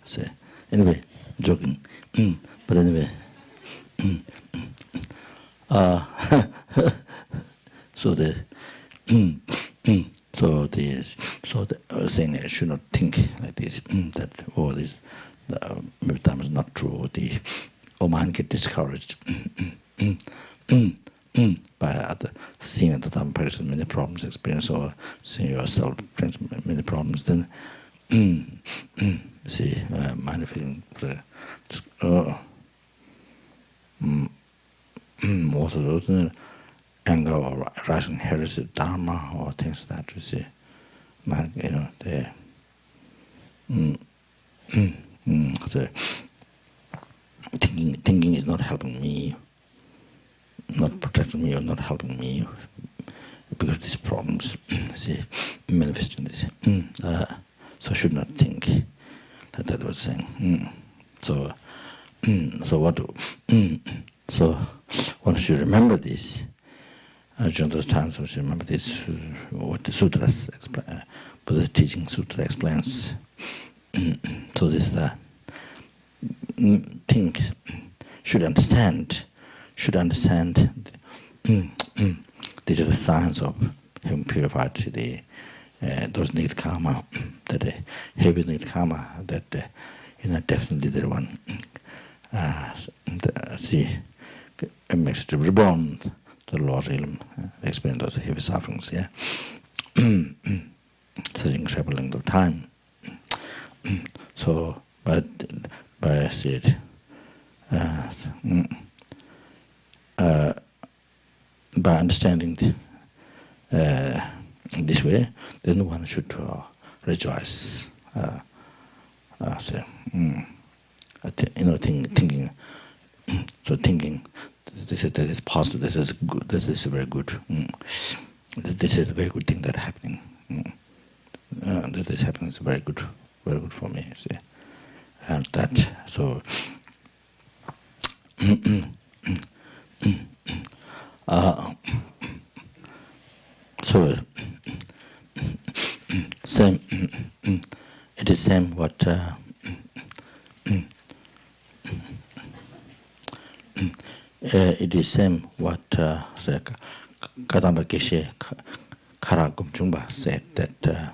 say anyway, joking, but anyway. So the saying I should not think like this, that this maybe Dharma is not true, or mind get discouraged by seeing the Dharma practice many problems experience, or seeing yourself many problems, then see mind feeling more of those anger or rising heresy, Dharma or things that you see, you know, the thinking is not helping me, not protecting me or not helping me, because these problems, see, manifesting this. So should not think. That was saying. So what? So one should remember this. During those times, we should remember this. What the sutras explain, Buddha's teaching sutra explains. So this think should understand. These are the signs of having purified those negative karma, that heavy negative karma, that you know, definitely the one see it makes it reborn. The Lord realm explain those heavy sufferings, yeah. Such incredible length of time. So, but by said, by understanding this way, then one should rejoice. So, you know, thinking. So thinking, that is positive. This is good. This is very good. This is a very good thing that happening. That is happening. It's very good for me. See, and that so. So same. It is same what. It is same what Kadamba Geshe Karagum Chungpa said, that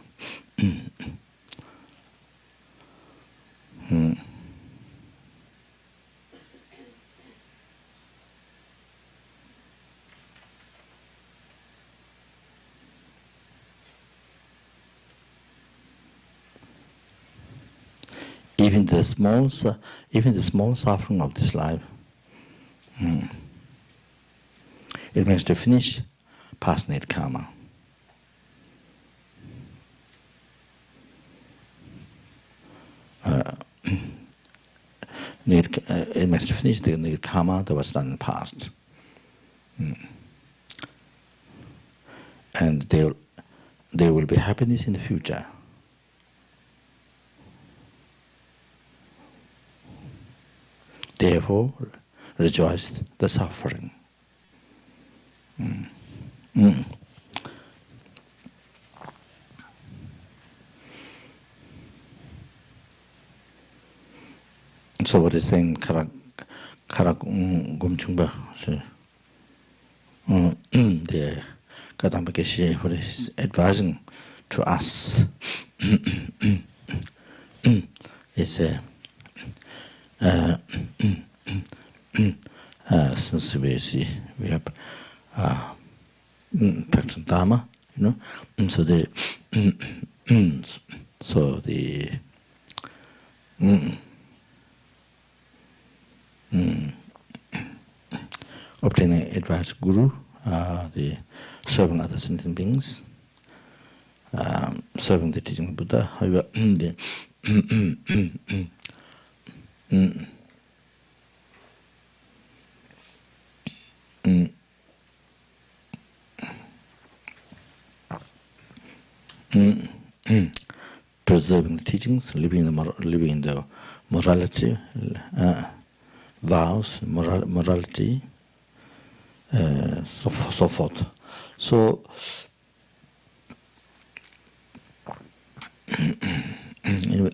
even the small suffering of this life, it means to finish past net karma. It means to finish the net karma that was done in the past. And there will be happiness in the future. Therefore, rejoice the suffering. So what is saying, Karagumchungpa, the Kadamba Geshe, what is advising to us is since we see we have practicing Dharma, you know, so the so the mm, mm, obtaining advice guru, the serving other sentient beings, serving the teaching of Buddha, however, the preserving the teachings, living in the morality, vows, morality, so forth. So, anyway,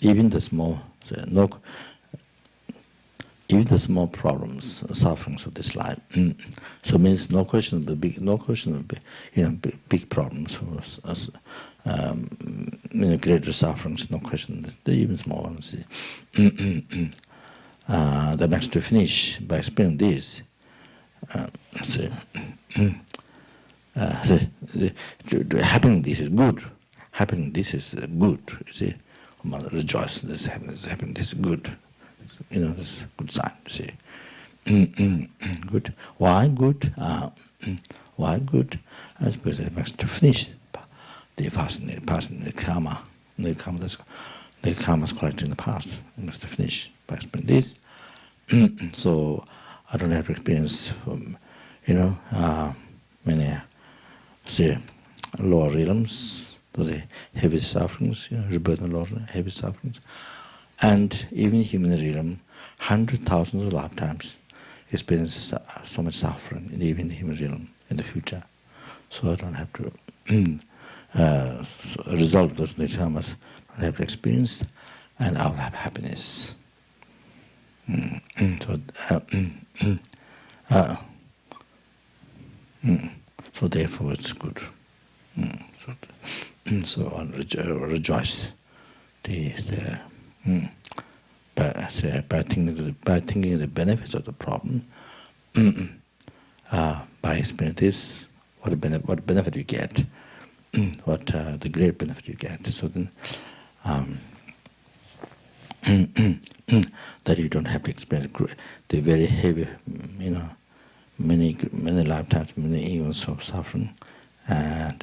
even the small, even the small problems, sufferings of this life. So means no question of the big problems for us. Greater sufferings, no question. The even small ones. The max to finish by explaining this. Happening this is good. Happening this is good. You see, rejoice. This happening. This is good. This is a good sign. You see, good. Why good? Why good? That's because it makes to finish the passing the karma. The karma is collected in the past. It makes to finish by explaining this. So I don't have to experience from many say lower realms, those heavy sufferings, rebirth in lower heavy sufferings, and even human realm, 100,000s of lifetimes experience so much suffering, and even the human realm in the future. So I don't have to resolve those karmas. I have to experience, and I'll have happiness. So therefore it's good. So I rejoice by thinking of the benefits of the problem, by explaining this, what benefit you get, what the great benefit you get. So then that you don't have to experience the very heavy, many lifetimes, many eons of suffering, and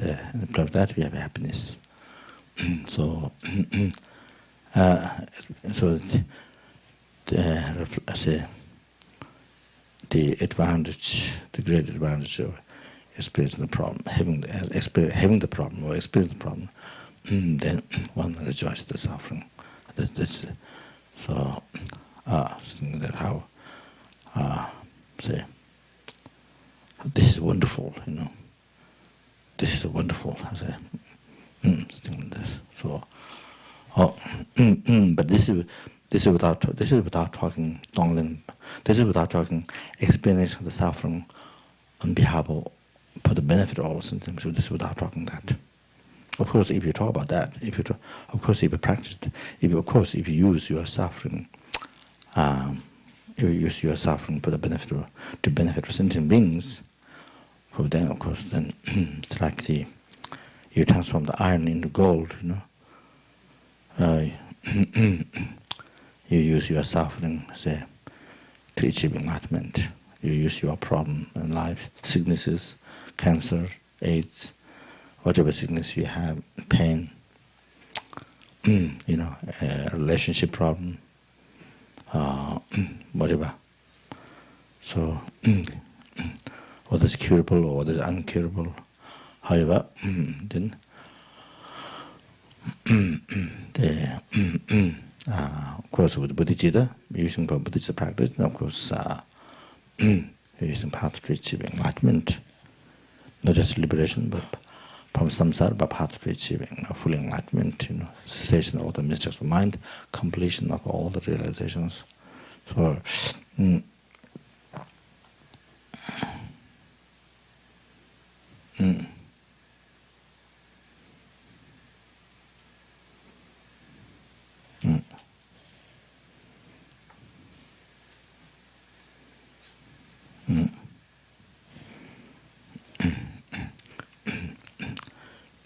from that we have happiness. So the advantage, the great advantage of experiencing the problem, having the problem or experiencing the problem, then one rejoices the suffering. That's so. That how say this is wonderful, This is wonderful. I say, this. So, but this is without talking Donglen. This is without talking explanation of the suffering on behalf of for the benefit of all symptoms. So this is without talking that. Of course, if you talk about that, if you practice, if you use your suffering, for the benefit of sentient beings, then of course it's like you transform the iron into gold, You use your suffering, say, to achieve enlightenment. You use your problem in life, sicknesses, cancer, AIDS, whatever sickness you have, pain, a relationship problem, whatever. So, whether it's curable or whether it's uncurable, however, then of course with bodhicitta, using for bodhicitta practice, and of course using path to achieve enlightenment, not just liberation, but from samsara, but path to achieving full enlightenment, cessation of all the mysteries of mind, completion of all the realizations. So,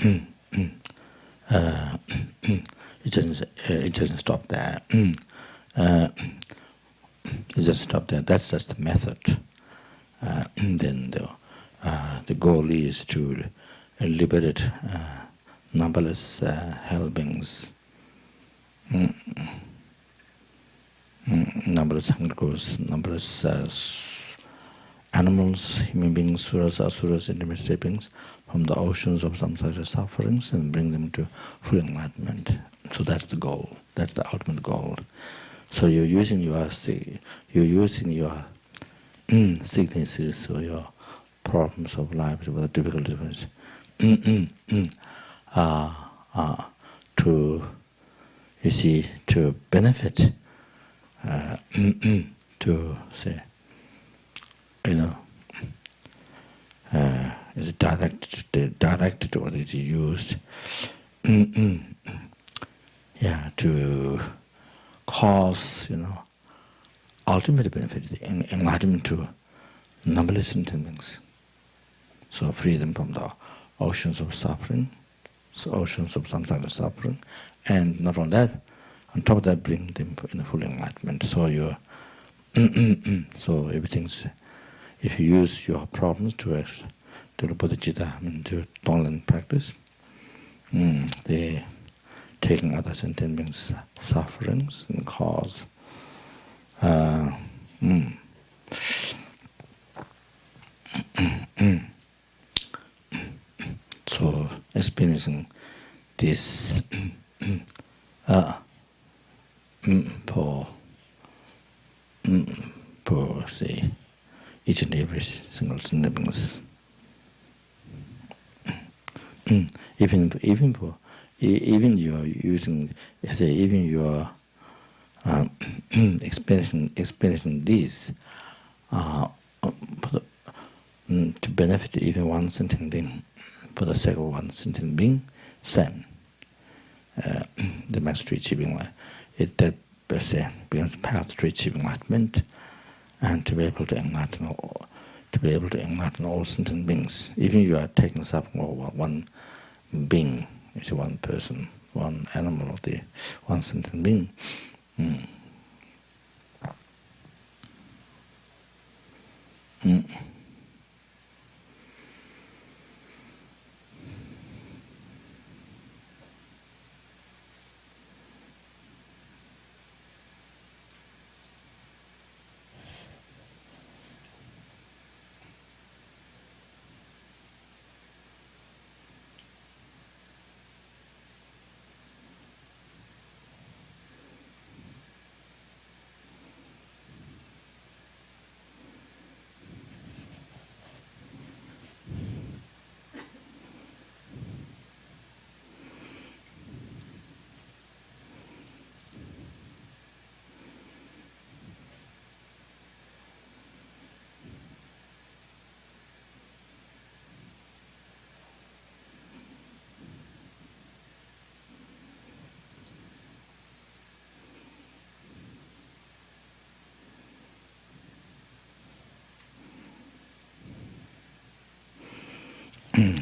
it doesn't stop there. It doesn't stop there. That's just the method. Then the goal is to liberate numberless hell beings, numberless hunger ghosts, numberless animals, human beings, suras, asuras, intermediate beings, from the oceans of samsara sufferings and bring them to full enlightenment. So that's the goal. That's the ultimate goal. So you're using your sicknesses or your problems of life, the difficulties, to, you see, to benefit, to say, is directed or is used, to cause, ultimate benefit, enlightenment to numberless sentient beings. So freedom from the oceans of suffering, so oceans of samsara suffering, and not only that, on top of that, bring them in a full enlightenment. So you're, so everything's, if you use your problems to the bodhicitta, to Tonglen practice, they taking other sentient beings' sufferings and cause. So experiencing this for say each and every single sentient beings. Even you're using, even you're experiencing this to benefit even one sentient being, for the sake of one sentient being, same. The master achieving it becomes path to achieving enlightenment, and to be able to enlighten all sentient beings. Even you are taking suffering over one being, it's one person, one animal, the one sentient being.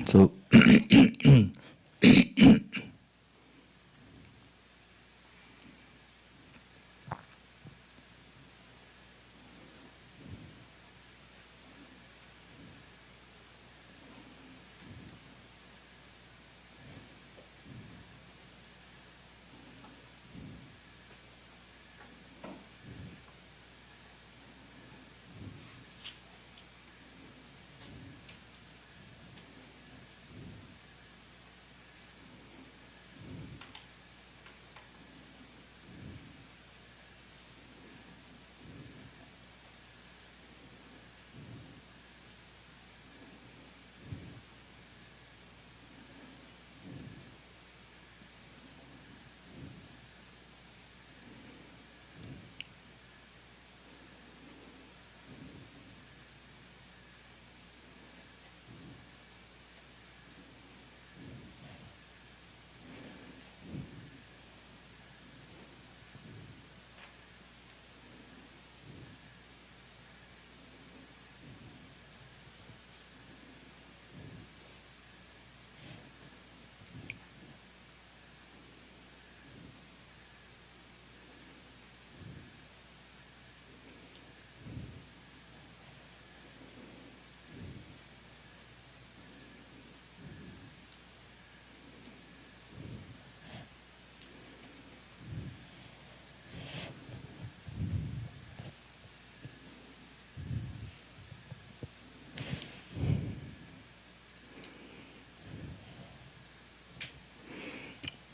So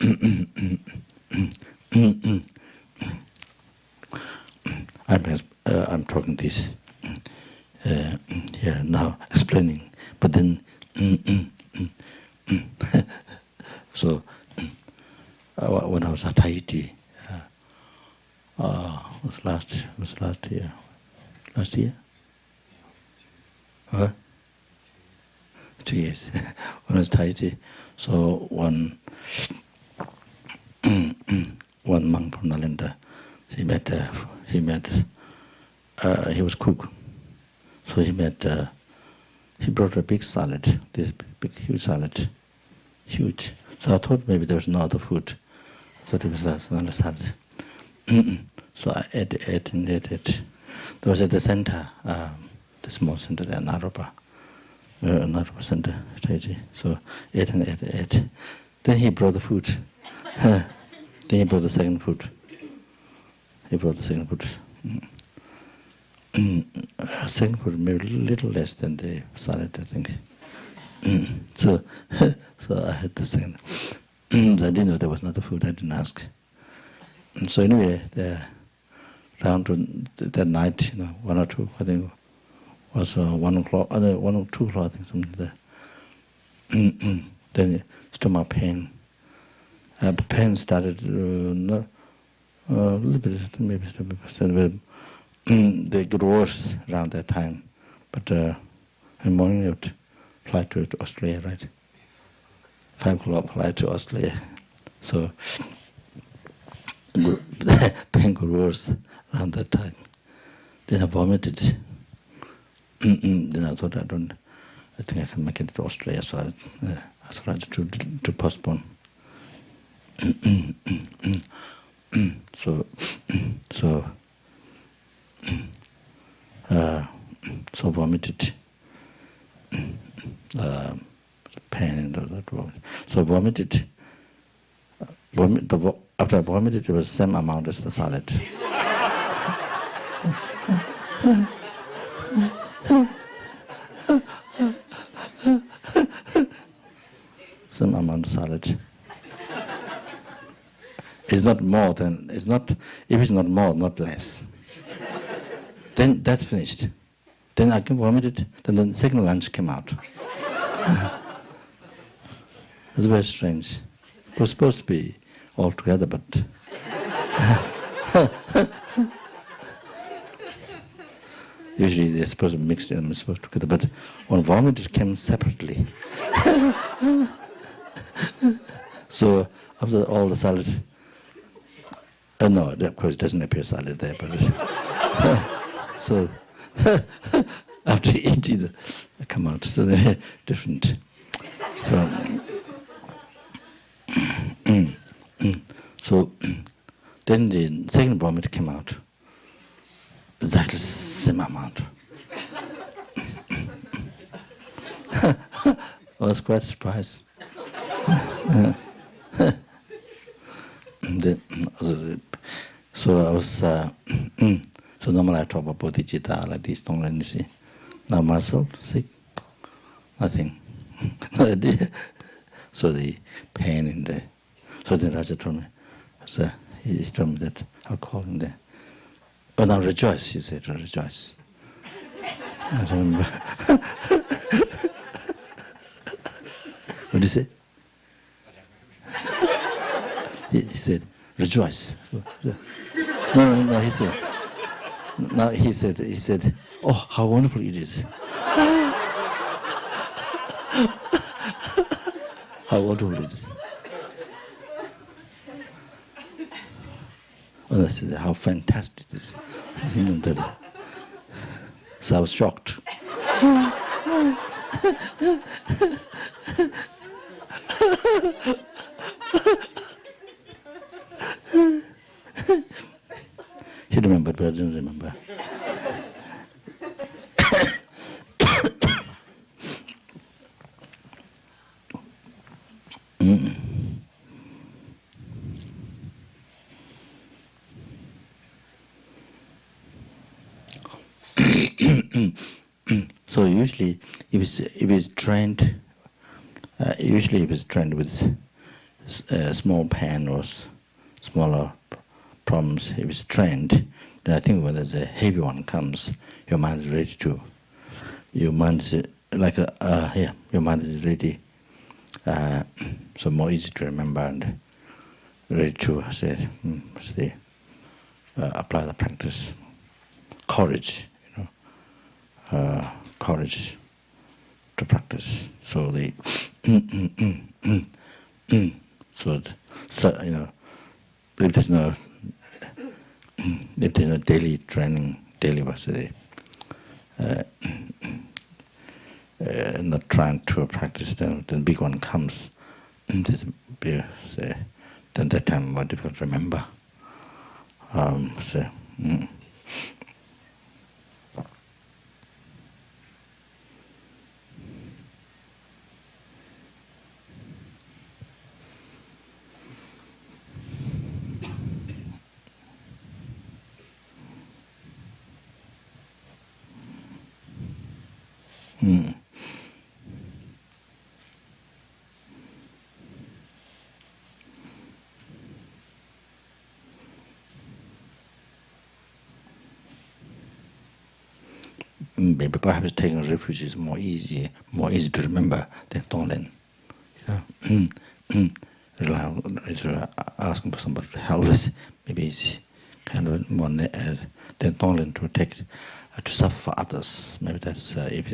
I'm talking this here now, explaining, but then so when I was at Haiti, was last year, huh? 2 years when I was at Haiti. So one monk from Nalanda, he was cook. So he brought a big salad, this big huge salad, huge. So I thought maybe there was no other food. I thought it was another salad. So I ate. There was at the center, the small center there, Naropa center, so ate. Then he brought the food. Then he brought the second food. Second food maybe a little less than the salad, I think. So I had the second. I didn't know there was another food. I didn't ask. So anyway, around that night, 1 or 2, I think, was 1 o'clock, 1 or 2 o'clock, I think, something like that. Then stomach pain. Pain started a little bit, maybe they get worse around that time. But in the morning, I would fly to Australia, right? 5 o'clock flight to Australia. So pain got worse around that time. Then I vomited. Then I thought I think I can make it to Australia, so I started to postpone. So vomited. Pain and all that. So vomited. After I vomited, it was the same amount as the salad. Same amount of salad. It's not more than, if it's not more, not less. Then that's finished. Then I can vomit it, then the second lunch came out. It's very strange. It was supposed to be all together, but usually they're supposed to mix them together, but when vomit it came separately. So after all the salad, no, of course it doesn't appear salad there, but so after eating, they come out. So they're different. So, so then the second vomit came out, exactly the same amount. I was quite surprised. So I was, so normally I talk about bodhicitta like this, don't let me see. Now myself, sick, nothing, no idea. So the pain in the, so then Raja told me, so he told me that I'll call him there. Oh, now rejoice, he said, rejoice. I don't remember. What did he say? He said, rejoice. No, he said. No, he said, oh, how wonderful it is. How wonderful it is. Oh, I said, how fantastic it is. So I was shocked. He remembered, but I didn't remember. So usually, if it's trained, with small pain or smaller problems, if it's trained, then I think when there's a heavy one comes, your mind is ready to. Your mind is your mind is ready. So more easy to remember and ready to apply the practice. Courage, courage to practice. So the if there's no daily training, daily not trying to practice, then the big one comes, and then that time more difficult to remember. Maybe perhaps taking refuge is more easy to remember than Tonglen. Asking for somebody to help us, maybe it's kind of more than Tonglen to take to suffer for others. Maybe that's if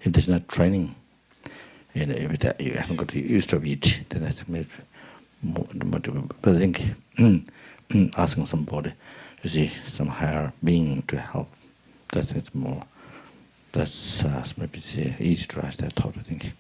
there's not training, if you haven't got used to it, then that's maybe more. But I think asking somebody, some higher being to help, that's more. That's maybe it's easy to rise that thought, I think.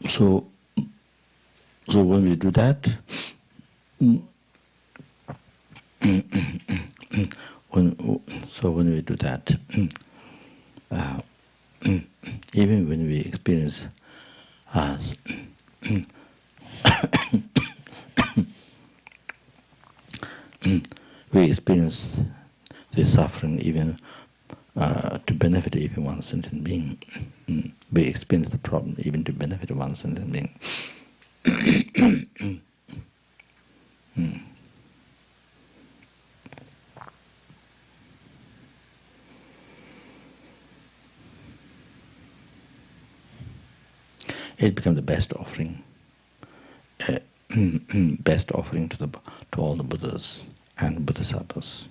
So when we do that, when we do that, even when we experience the suffering, even to benefit even one sentient being. We experience the problem even to benefit one sentient being. It becomes the best offering. Best offering to all the Buddhas and Bodhisattvas.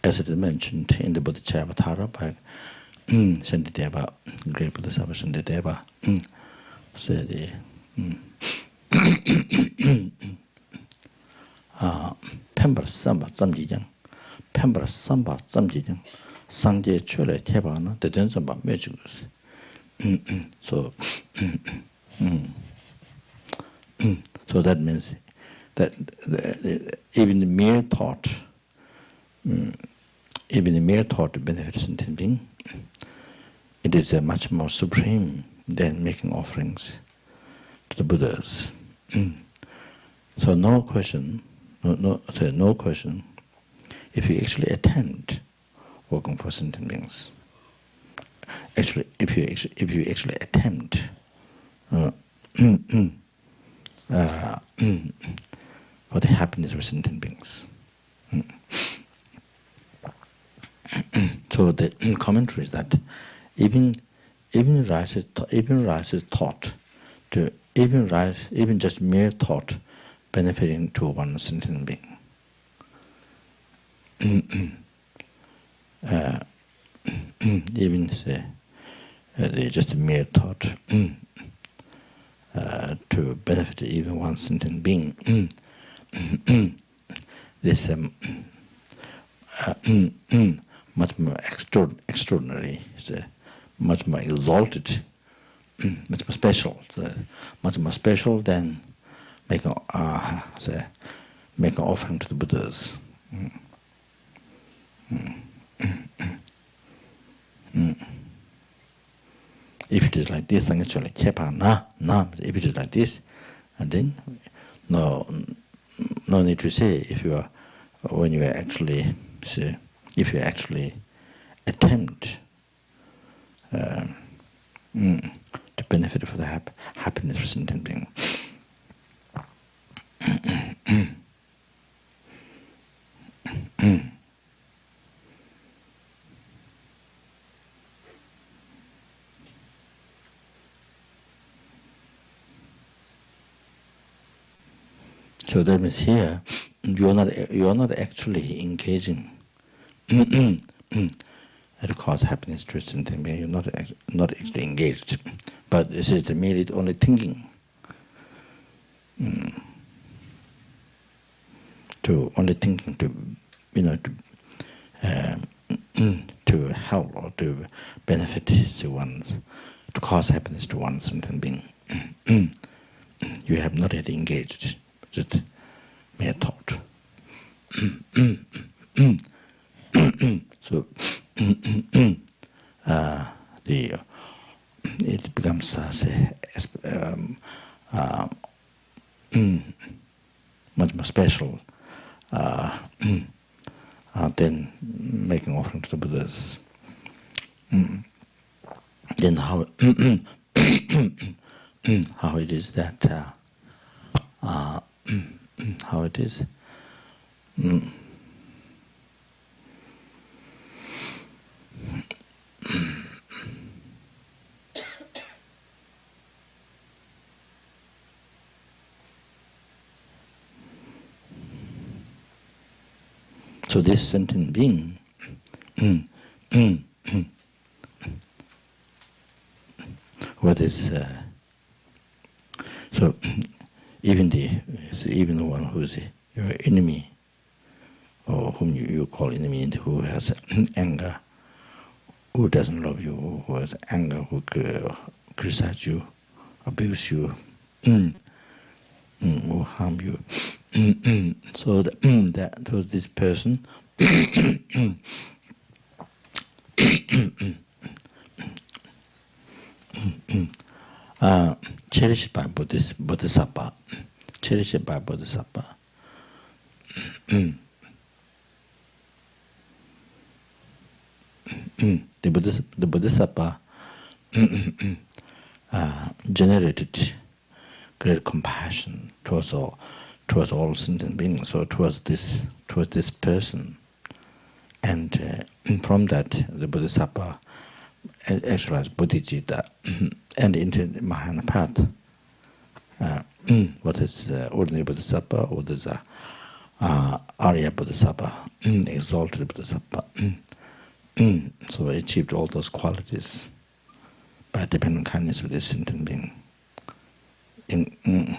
As it is mentioned in the Bodhicharyavatara by Shantideva, great Bodhisattva Shantideva, said Pembra Samba Zamjijang, Pembra Samba Zamjijang, Sangye Chole Tebana, the Densamba Mejigus. So that means that even the mere thought, benefits sentient being, it is much more supreme than making offerings to the Buddhas. So no question, if you actually attempt working for sentient beings. Actually, if you actually attempt for the happiness of sentient beings. So the commentary is that even just mere thought benefiting to one sentient being. Even say, just a mere thought to benefit even one sentient being. This much more extraordinary, much more exalted, much more special, much more special than make an offering to the Buddhas. If it is like this, then it's like kepa na. If it is like this, and then no need to say if you are when you are actually if you actually attempt to benefit for the happiness of sentient being. So that means here you are not actually engaging to cause happiness to sentient being. You're not actually engaged, but this is merely only thinking. To to help or to benefit to cause happiness to one sentient being. You have not yet engaged, just mere thought. So it becomes much more special than making offering to the Buddhas. Then how how it is that how it is. So this sentient being, what is so even the one who is your enemy, or whom you call enemy, who has anger, who doesn't love you, who has anger, who criticizes you, abuse you, who harm you. So this person cherished by Bodhisattva, cherished by Bodhisattva. The Bodhisattva generated great compassion towards all sentient beings, so towards this person, and from that the Bodhisattva exercised bodhicitta and into the Mahayana path. What is ordinary Bodhisattva? What is Arya Bodhisattva? Exalted Bodhisattva. So I achieved all those qualities by dependent kindness with this sentient being. In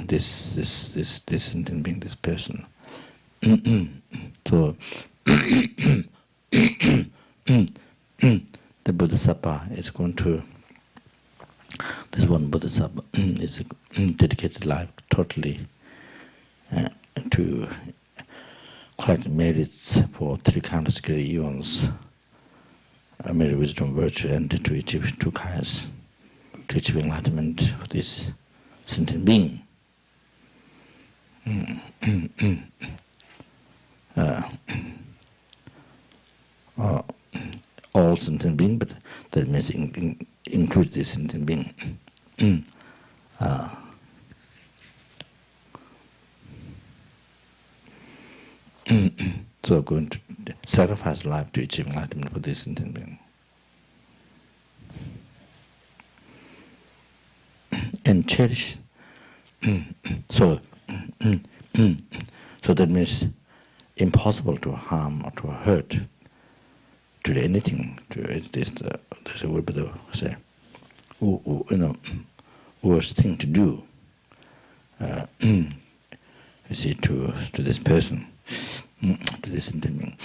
this sentient being, this person. So the Bodhisattva is going to. This one Bodhisattva is dedicated life totally to collect merits for three countless great eons, merit, wisdom, virtue, and to achieve two kayas, to achieve enlightenment for this sentient being. All sentient being, but that means include this sentient being. So going to sacrifice life to achieve enlightenment for this sentient being. And cherish. So So that means impossible to harm or to hurt to anything. To this, there's a word to say, worst thing to do. You see, to this person, to this being.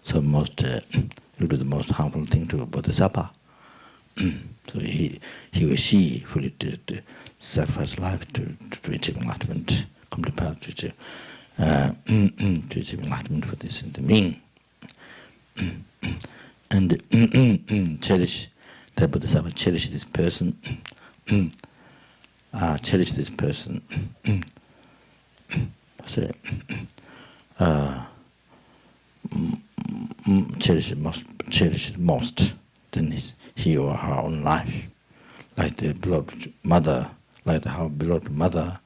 So it'll be the most harmful thing to Bodhisattva. So he or she fully to sacrifice life to achieve enlightenment, come to path to achieve enlightenment for this being. And cherish the Bodhisattva, cherish this person, cherish this person. Say, cherish it most than he or her own life, like the beloved mother, like how beloved mother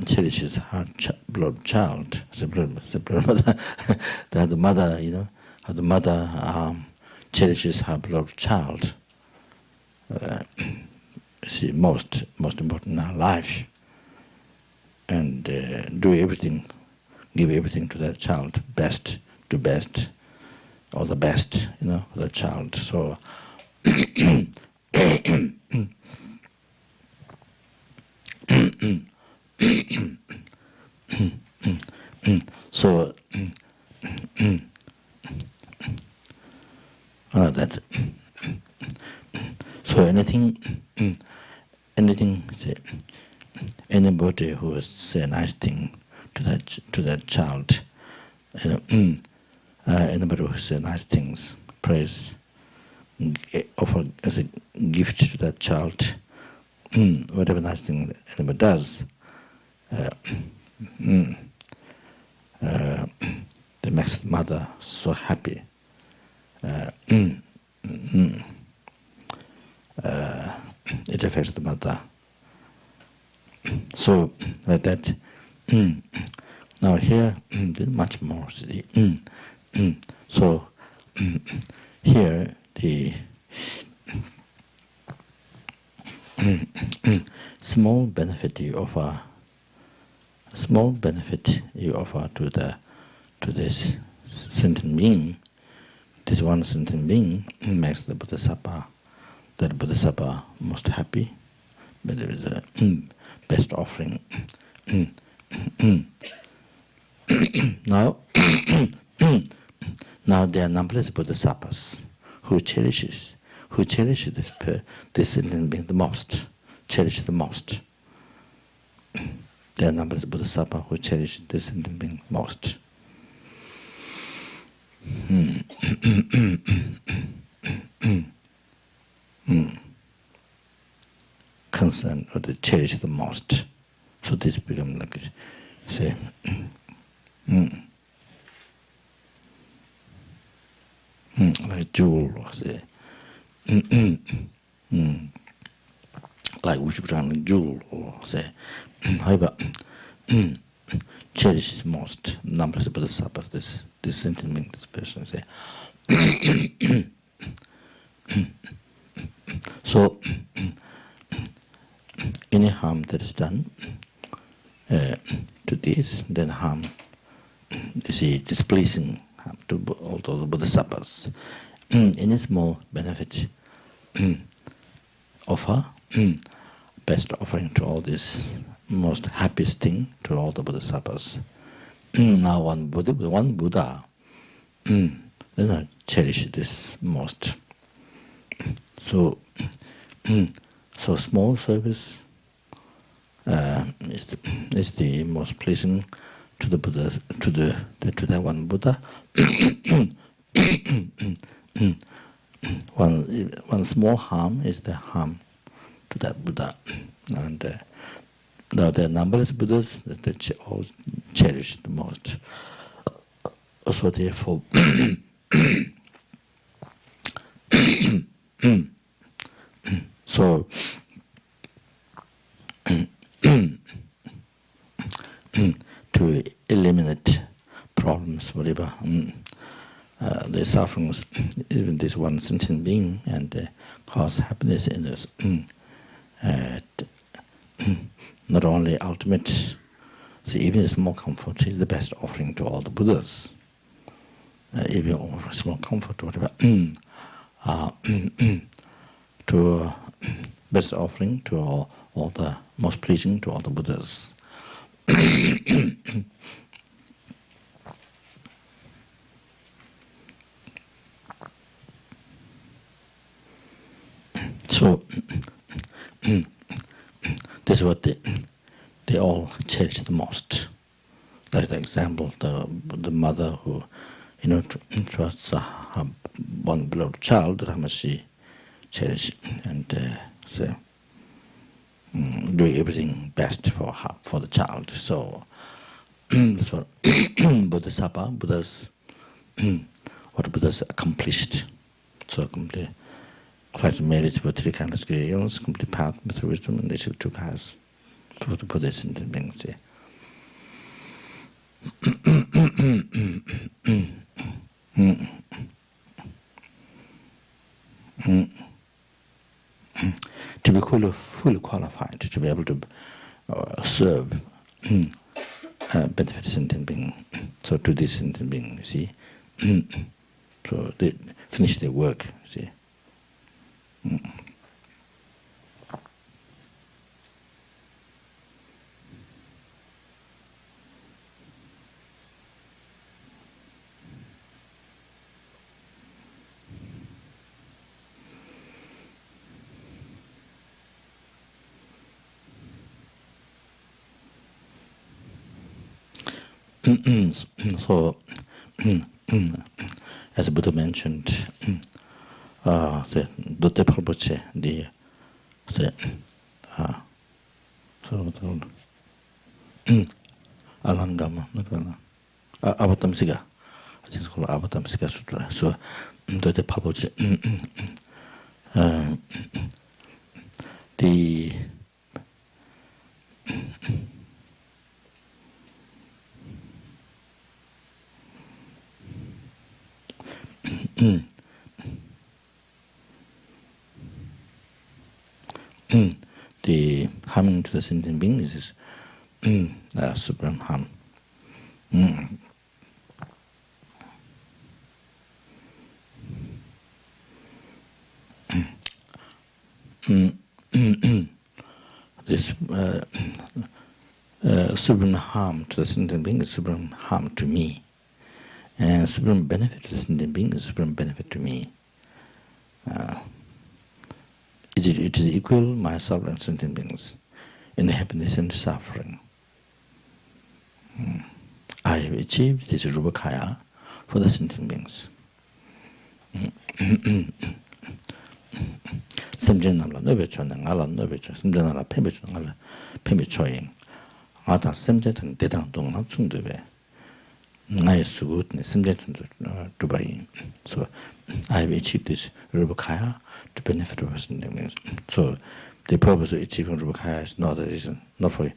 cherishes her beloved child. The beloved mother, the mother, how the mother cherishes her beloved child. See, most important in our life, and do everything, give everything to that child, best, do best, or the best, for the child. So, that. So anything, say, anybody who will say a nice thing to that child, anybody who say nice things, praise, offer as a gift to that child, whatever nice thing anybody does, that makes the mother so happy. It affects the mother. So like that. Now here, there's much more. So here the small benefit you offer to this sentient being. This one sentient being makes the Bodhisattva, that Bodhisattva most happy. But there is a best offering. Now there are numberless Bodhisattvas who cherishes this sentient being the most, cherish the most. There are numberless Bodhisattvas who cherish this sentient being most. Concern or they cherish the most. So this becomes like, say, like jewel, or say, like Wushubran jewel, or say, however, cherish most numbers of Bodhisattvas, this sentiment, this person, say. So, any harm that is done to this, then harm, you see, displeasing harm to all the Bodhisattvas. Any small benefit offer, best offering to all this, most happiest thing to all the Bodhisattvas. Now one Buddha, then I cherish this most. So small service is the most pleasing to the Buddha, to that one Buddha. One small harm is the harm to that Buddha, and now there are numberless Buddhas that they all cherish the most. So therefore, so to eliminate problems, whatever, the sufferings, even this one sentient being, and cause happiness in us, not only ultimate, so even a small comfort is the best offering to all the Buddhas. Even offer small comfort, whatever, to best offering to all the most pleasing to all the Buddhas. So this is what they all cherish the most. Like the example, the mother who, trusts her one beloved child, how much she cherishes, and so doing everything best for her, for the child. So that's what Bodhisattva, Buddhas, what Buddhas accomplished. So quite marriage for three kinds of experience, complete path with wisdom, and they should two kinds to put this into beings. To be fully qualified to be able to serve benefit sentient being, so to this sentient being, you see. So they finish their work, you see. So, as Buddha mentioned, the Rinpoche, Alangama, Avatamsiga, I think it's called Avatamsiga Sutra. So, the Rinpoche, the the harming to the sentient being is supreme harm. This supreme harm to the sentient being is supreme harm to me. And supreme benefit to the sentient being is supreme benefit to me. It is equal, myself and sentient beings, in happiness and suffering. I have achieved this Rupakaya for the sentient beings. Semjenala nobecho ngala nobecho, semjenala pembecho ngala pembechoing. Ata semjetan dedang dongna tsungdebe. Ngai sugut ne semjetan dubai. So I have achieved this Rupakaya to benefit of sentient beings. So the purpose of achieving Rupakaya is not a reason, not for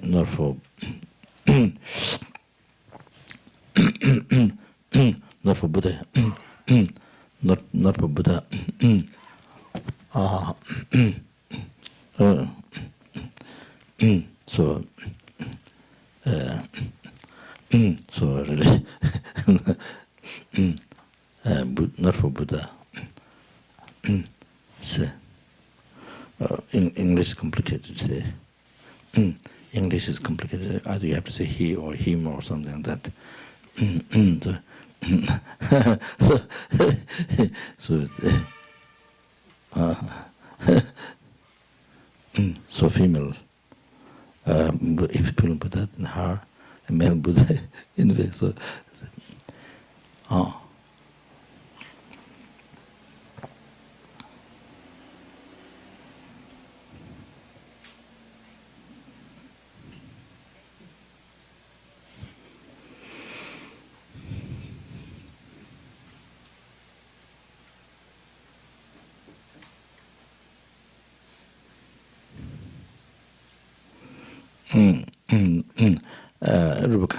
not for Buddha, not for Buddha. Really, not for Buddha. So, in English is complicated. English is complicated. Either you have to say he or him or something like that. So female, if female Buddha and her, a male Buddha, anyway. So,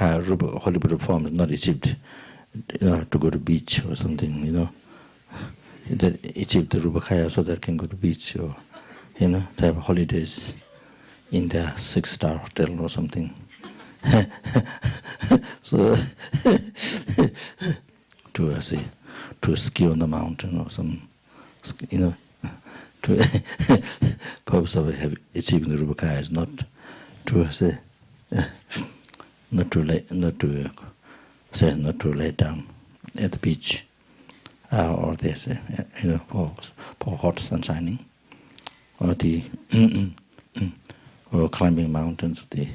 Rupa, Holy Buddha form is not achieved, to go to beach or something, that achieve the Rupakaya so that can go to beach or, to have holidays. in the 6-star hotel or something. So to ski on the mountain or some, to purpose of achieving the Rupakaya is not to say, not to lay down at the beach or this, for hot sun shining, or the or climbing mountains, the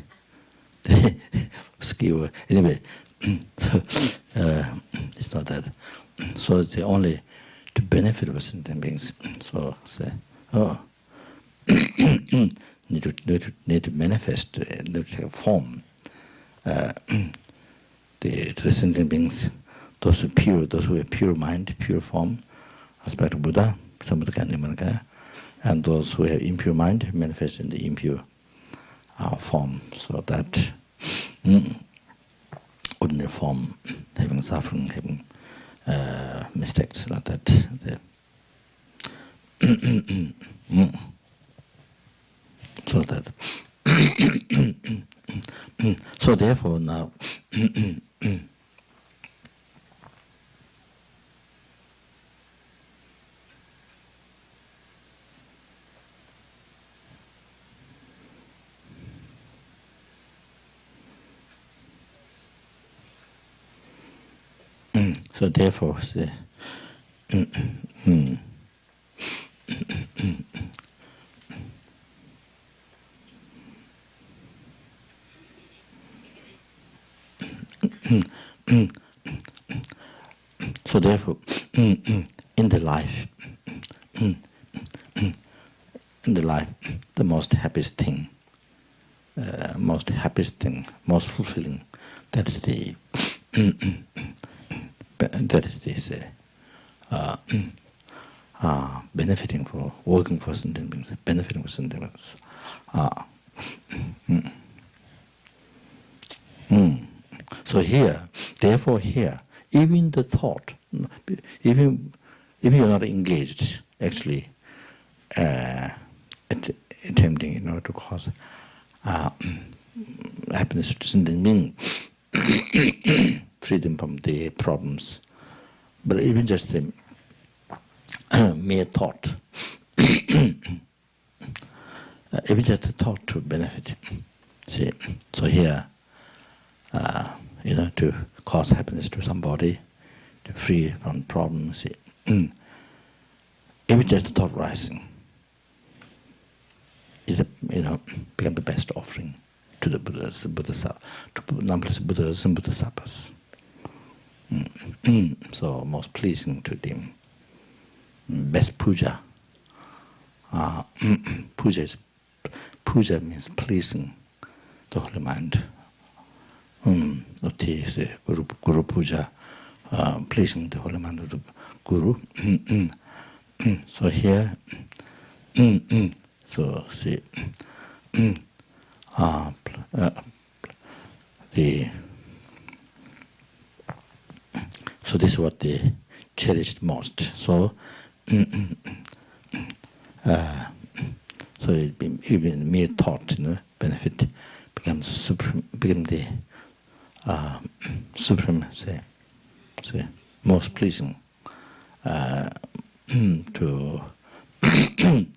ski. Anyway, it's not that. So it's only to benefit of sentient beings. So say, need to manifest, need to take a form. To the sentient beings, those who have pure mind, pure form, aspect of Buddha, Sambuddha, and those who have impure mind manifest in the impure form. So that ordinary form, having suffering, having mistakes like that. So that. So therefore now. So therefore, so therefore, in the life, the most happiest thing, most fulfilling, that is the benefiting for working for sentient beings, benefiting for sentient beings. So here, therefore here, even the thought, even you're not engaged, actually, attempting, to cause happiness to sentient beings, free them from the problems. But even just the mere thought, even just the thought to benefit. See, so here, to cause happiness to somebody, to free from problems. See, even just the thought rising is, become the best offering to the Buddhas, to numberless Buddhas and Bodhisattvas. So most pleasing to them. Best puja. Puja means pleasing the holy mind. Guru puja, pleasing the holy mind of the Guru. So here, so see, so this is what they cherished most. So, so even mere thought, benefit becomes supreme, become the supreme, say, most pleasing to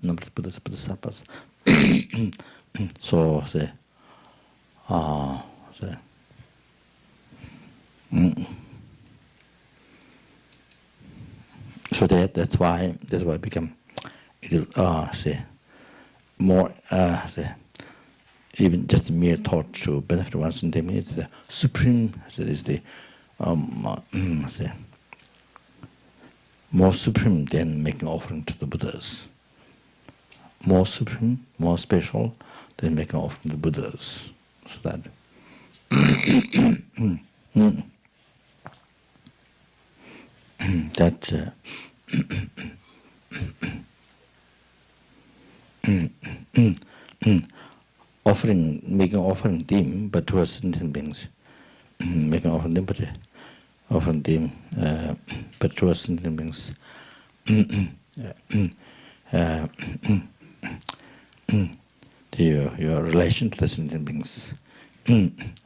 numberless Buddhas, Bodhisattvas. So say, so that's why it become, it is more even just a mere thought to benefit one's sentient beings is the supreme, is the more supreme than making offering to the Buddhas. More supreme, more special than making offering to the Buddhas. So that that offering, making offering them, but to sentient beings, making offering them, but offering them, but to sentient beings. The your relation to the sentient beings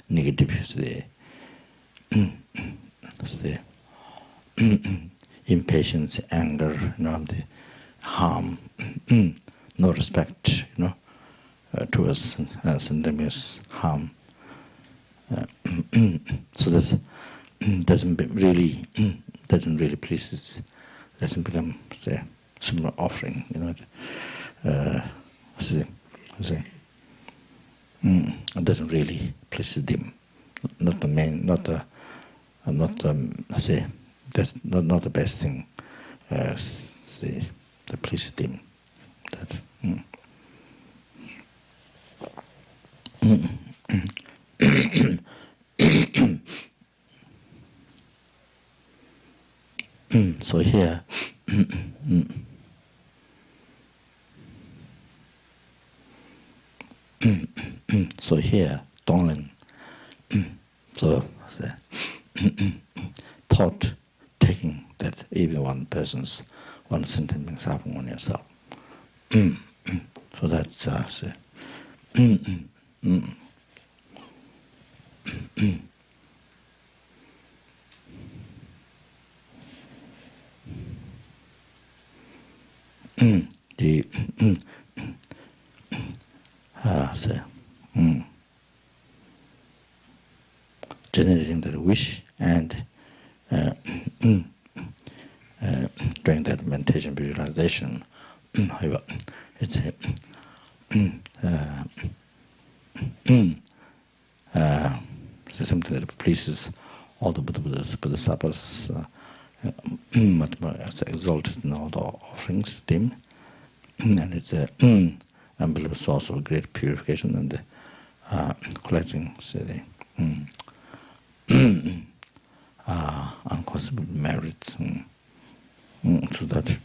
negative, the impatience, anger, the harm, no respect, towards sentient beings, harm. So this doesn't really please us, doesn't become say similar offering, it doesn't really please them, not the main, not the that's not the best thing. The please them, that. So here, Donglen, so thought taking that even one sentence being suffering on yourself. So that's the generating that wish and during that meditation visualization, however, it's something that pleases all the Bodhisattvas, much more exalted in all the offerings to them, and it's an unbelievable source of great purification and collecting, say, unquestionable merits. So that.